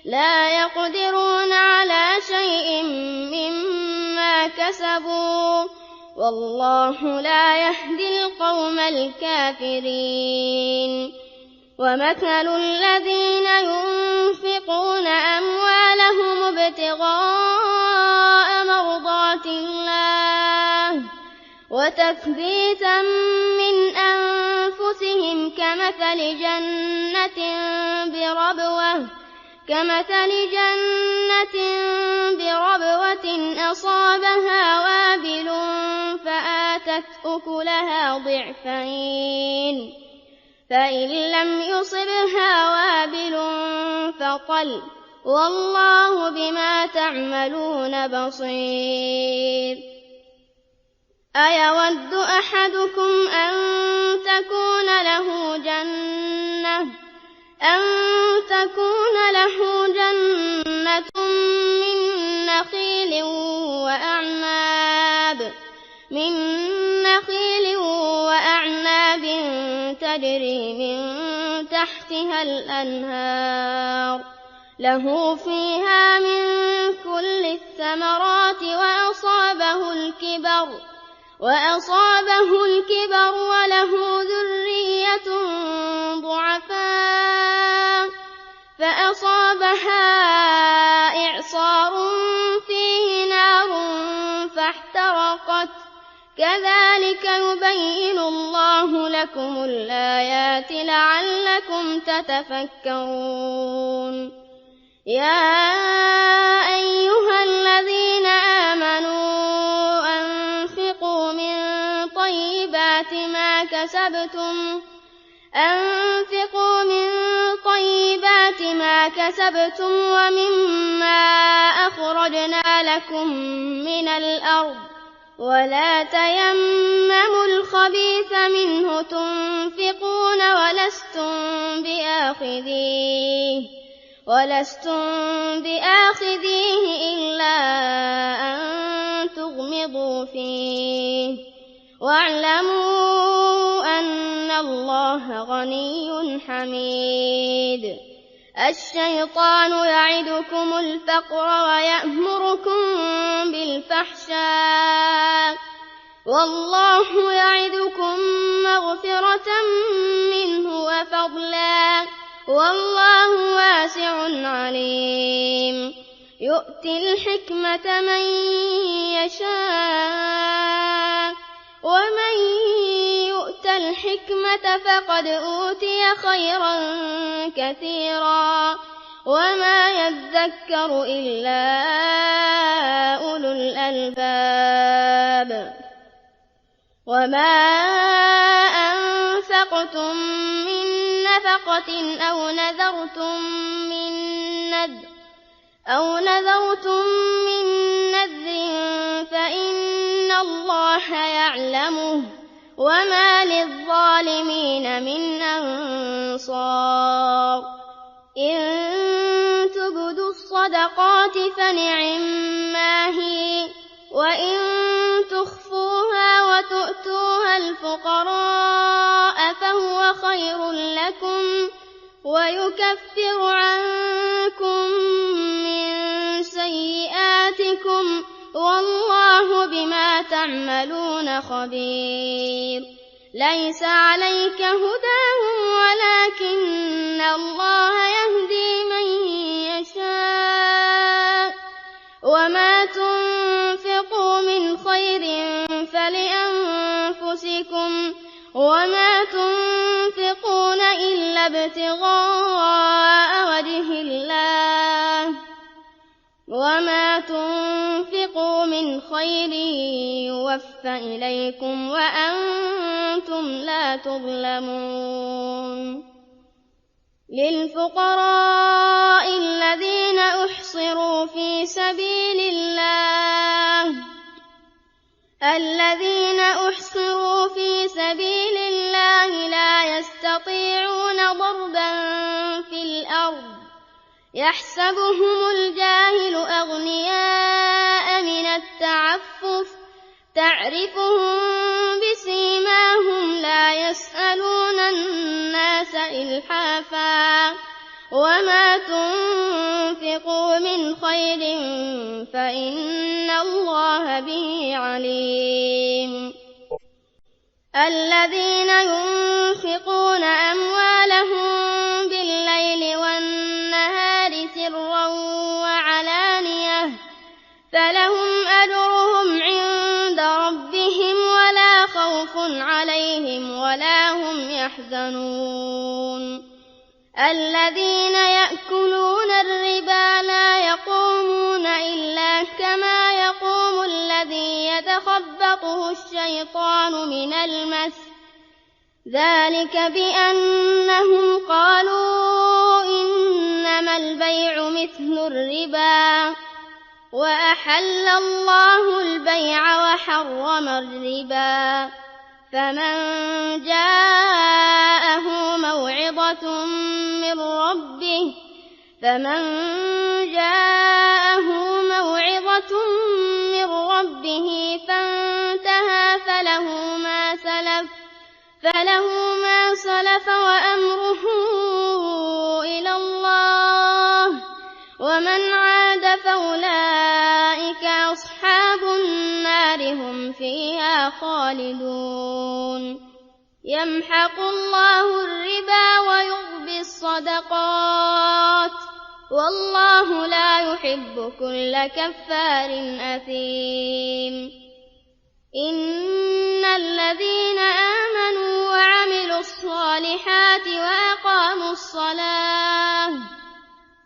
لا يقدرون على شيء مما كسبوا والله لا يهدي القوم الكافرين ومثل الذين ينفقون أموالهم ابتغاء مرضات الله وتثبيتا من أنفسهم كمثل جنة بربوة أصابها وابل فآتت أكلها ضعفين فإن لم يصبها وابل فطل والله بما تعملون بصير أيود أحدكم أن تكون له جنة من نخيل وأعناب تجري من تحتها الأنهار له فيها من كل الثمرات وأصابه الكبر وله ذرية ضعفاء فأصابها إعصار فيه نار فاحترقت كذلك يبين الله لكم الآيات لعلكم تتفكرون يا أيها الذين آمنوا أنفقوا من طيبات ما كسبتم ومما أخرجنا لكم من الأرض ولا تيمموا الخبيث منه تنفقون ولستم بآخذيه إلا أن تغمضوا فيه واعلموا أن الله غني حميد الشيطان يعدكم الفقر ويأمركم بالفحشاء والله يعدكم مغفرة منه وفضلا والله واسع عليم يؤتي الحكمة من يشاء ومن يؤت الحكمة فقد أوتي خيرا كثيرا وما يذكر إلا أولو الألباب وما أنفقتم من نفقة أو نذرتم من نذر فإن الله يعلمه وما للظالمين من أنصار إن تبدوا الصدقات فنعما هي وإن تخفوها وتؤتوها الفقراء فهو خير لكم ويكفر عنكم من سيئاتكم والله بما تعملون خبير ليس عليك هداهم ولكن الله يهدي من يشاء وما تنفقوا من خير فلأنفسكم وما تنفقون إلا ابتغاء وجه الله وما تنفقوا من خير يوفى إليكم وأنتم لا تظلمون للفقراء الذين أحصروا في سبيل الله لا يستطيعون ضربا في الأرض يحسبهم الجاهل أغنياء من التعفف تعرفهم بسيماهم لا يسألون الناس إلحافا وما تنفقوا من خير فإن الله به عليم الذين ينفقون أموالهم بالليل والنهار سرا وعلانية فلهم أجرهم عند ربهم ولا خوف عليهم ولا هم يحزنون الذين يأكلون الربا لا يقومون إلا كما يقوم الذي يتخبطه الشيطان من المس ذلك بأنهم قالوا إنما البيع مثل الربا وأحل الله البيع وحرم الربا فمن جاءه موعظة من ربه فانتهى فله ما سلف وأمره إلى الله ومن عاد فأولئك أصحاب النار هم فيها خالدون يمحق الله الربا ويربي الصدقات والله لا يحب كل كفار أثيم إن الذين آمنوا وعملوا الصالحات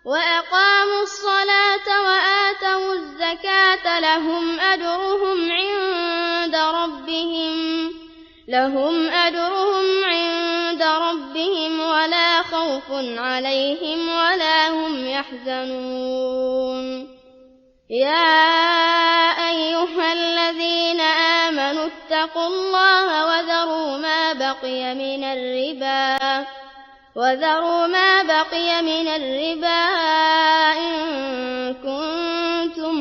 وأقاموا الصلاة وآتوا الزكاة لهم أجرهم عند ربهم ولا خوف عليهم ولا هم يحزنون يا أيها الذين آمنوا اتقوا الله وذروا ما بقي من الربا إن كنتم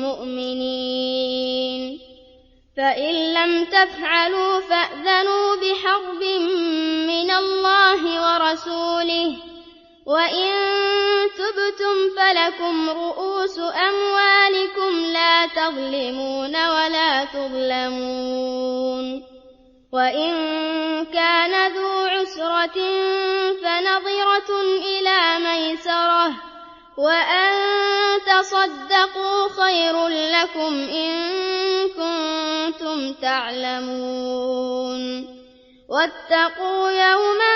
مؤمنين فإن لم تفعلوا فأذنوا بحرب من الله ورسوله وإن تبتم فلكم رؤوس أموالكم لا تظلمون ولا تظلمون وإن كان ذو عسرة فنظرة إلى ميسرة وأن تَصَدَّقُوا خَيْرٌ لَّكُمْ إِن كُنتُمْ تَعْلَمُونَ وَاتَّقُوا يَوْمًا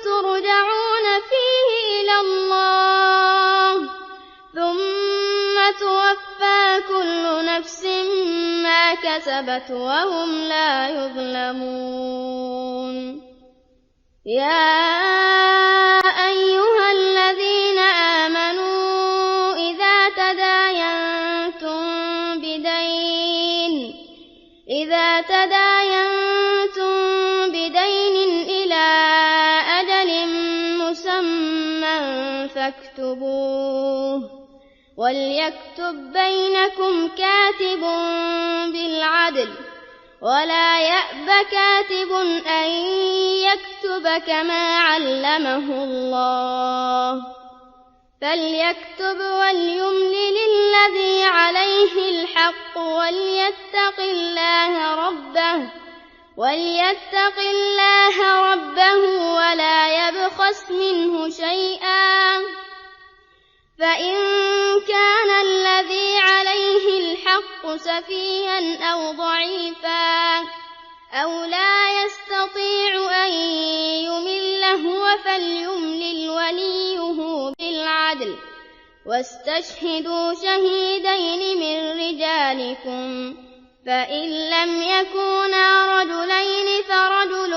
تُرْجَعُونَ فِيهِ إِلَى اللَّهِ ثُمَّ تُوَفَّىٰ كُلُّ نَفْسٍ مَّا كَسَبَتْ وَهُمْ لَا يُظْلَمُونَ يَا أَيُّهَا الَّذِينَ آمَنُوا إِذَا تَدَايَنتُم بِدَيْنٍ إِلَىٰ أَجَلٍ مُّسَمًّى فَاكْتُبُوهُ وَلْيَكْتُب بَّيْنَكُمْ كَاتِبٌ بِالْعَدْلِ وَلَا يَأْبَ كَاتِبٌ أَن يَكْتُبَ كَمَا عَلَّمَهُ اللَّهُ فَلْيَكْتُبْ وَلْيُمْلِلِ الَّذِي عَلَيْهِ الْحَقُّ وَلْيَتَّقِ اللَّهَ رَبَّهُ وَلَا يَبْخَسْ مِنْهُ شَيْئًا فَإِن كَانَ الَّذِي عَلَيْهِ الْحَقُّ سَفِيهًا أَوْ ضَعِيفًا أَوْ لا يَسْتَطِيعُ أَن يُمِلَّ هُوَ فَلْيُمْلِلْ وَلِيُّهُ بِالْعَدْلِ وَاسْتَشْهِدُوا شَهِيدَيْنِ مِن رِّجَالِكُمْ فَإِن لَّمْ يَكُونَا رَجُلَيْنِ فَرَجُلٌ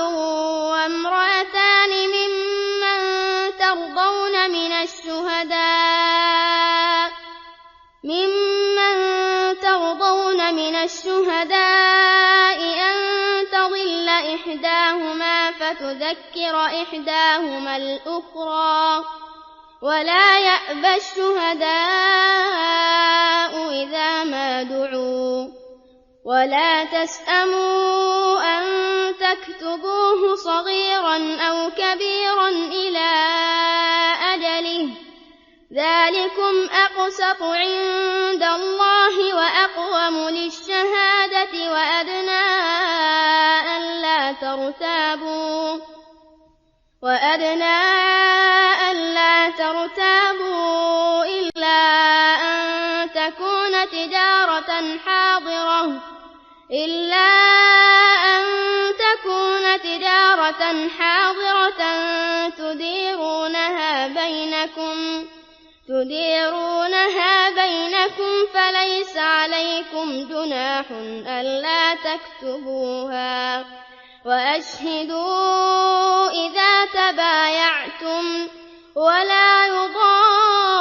وَامْرَأَتَانِ مِمَّن تَرْضَوْنَ مِنَ الشُّهَدَاءِ أَن تَضِلَّ إِحْدَاهُمَا فَتُذَكِّرَ إِحْدَاهُمَا الْأُخْرَىٰ وَلَا يَأْبَ الشُّهَدَاءُ إِذَا مَا دُعُوا وَلَا تَسْأَمُوا أَن تَكْتُبُوهُ صَغِيرًا أَوْ كَبِيرًا إِلَىٰ أَجَلِهِ ذَٰلِكُمْ أَقْسَطُ عِندَ اللَّهِ وَأَقْوَمُ لِلشَّهَادَةِ وَأَدْنَىٰ أَلَّا تَرْتَابُوا إِلَّا أَن تَكُونَ تِجَارَةً تُدِيرُونَهَا بَيْنَكُمْ فَلَيْسَ عَلَيْكُمْ جُنَاحٌ أَلَّا تَكْتُبُوهَا وَأَشْهِدُوا إِذَا تَبَايَعْتُمْ وَلَا يُضَارَّ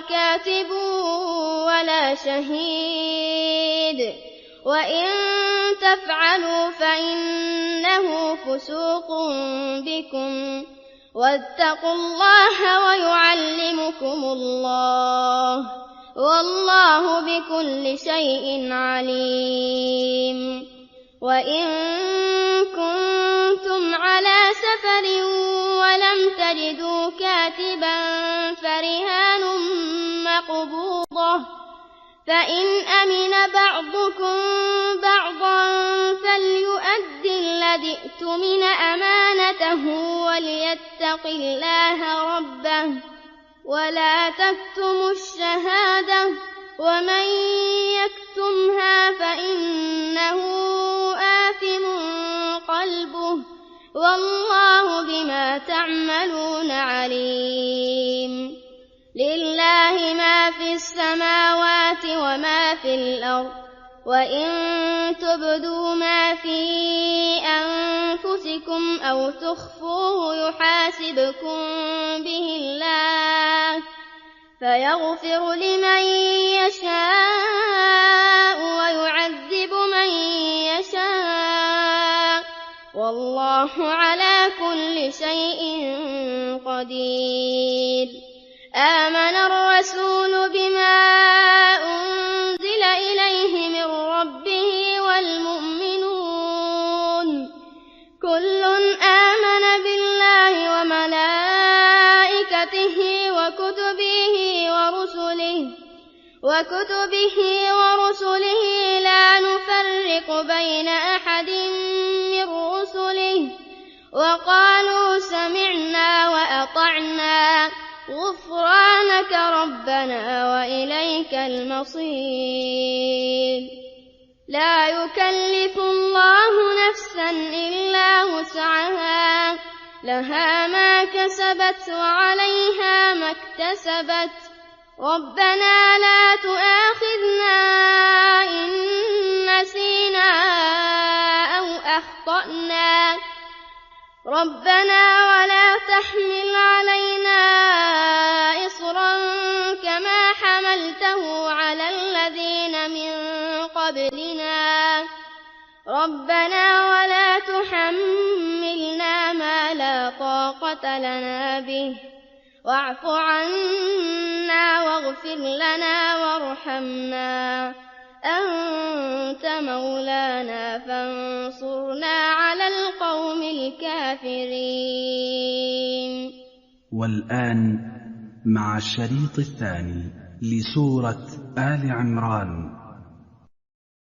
كَاتِبٌ وَلَا شَهِيدٌ وَإِن تَفْعَلُوا فَإِنَّهُ فُسُوقٌ بِكُمْ وَاتَّقُوا اللَّهَ وَيُعَلِّمُكُمُ اللَّهُ وَاللَّهُ بِكُلِّ شَيْءٍ عَلِيمٌ وَإِن كُنتُمْ عَلَىٰ سَفَرٍ وَلَمْ تَجِدُوا كَاتِبًا فَرِهَانٌ مَّقْبُوضَةٌ فَإِنْ أَمِنَ بَعْضُكُم بَعْضًا فَلْيُؤَدِّ الَّذِي اؤْتُمِنَ أَمَانَتَهُ وَلْيَتَّقِ اللَّهَ رَبَّهُ وَلَا تَكْتُمُوا الشَّهَادَةَ وَمَن يَكْتُمْهَا فَإِنَّهُ آثِمٌ قَلْبُهُ وَاللَّهُ بِمَا تَعْمَلُونَ عَلِيمٌ لِلَّهِ مَا فِي السَّمَاوَاتِ وَمَا فِي الْأَرْضِ وَإِن تُبْدُوا مَا فِي أَنفُسِكُمْ أَوْ تُخْفُوهُ يُحَاسِبْكُم بِهِ اللَّهُ فَيَغْفِرُ لِمَن يَشَاءُ وَيُعَذِّبُ مَن يَشَاءُ وَاللَّهُ عَلَىٰ كُلِّ شَيْءٍ قَدِيرٌ آمَنَ الرَّسُولُ بِمَا أُنزِلَ إِلَيْهِ مِن رَّبِّهِ وَالْمُؤْمِنُونَ كُلٌّ آمَنَ بِاللَّهِ وَمَلَائِكَتِهِ وَكُتُبِهِ وَرُسُلِهِ لَا نُفَرِّقُ بَيْنَ أَحَدٍ مِّن رُّسُلِهِ وَقَالُوا سَمِعْنَا وَأَطَعْنَا غفرانك ربنا وإليك المصير. لا يكلف الله نفسا إلا وسعها، لها ما كسبت وعليها ما اكتسبت. ربنا لا تؤاخذنا إن نسينا أو أخطأنا، ربنا ولا تحمل علينا إصرا كما حملته على الذين من قبلنا، ربنا ولا تحملنا ما لا طاقة لنا به، واعف عنا واغفر لنا وارحمنا، أنت مولانا فانصرنا على القوم الكافرين. والآن مع الشريط الثاني لسورة آل عمران.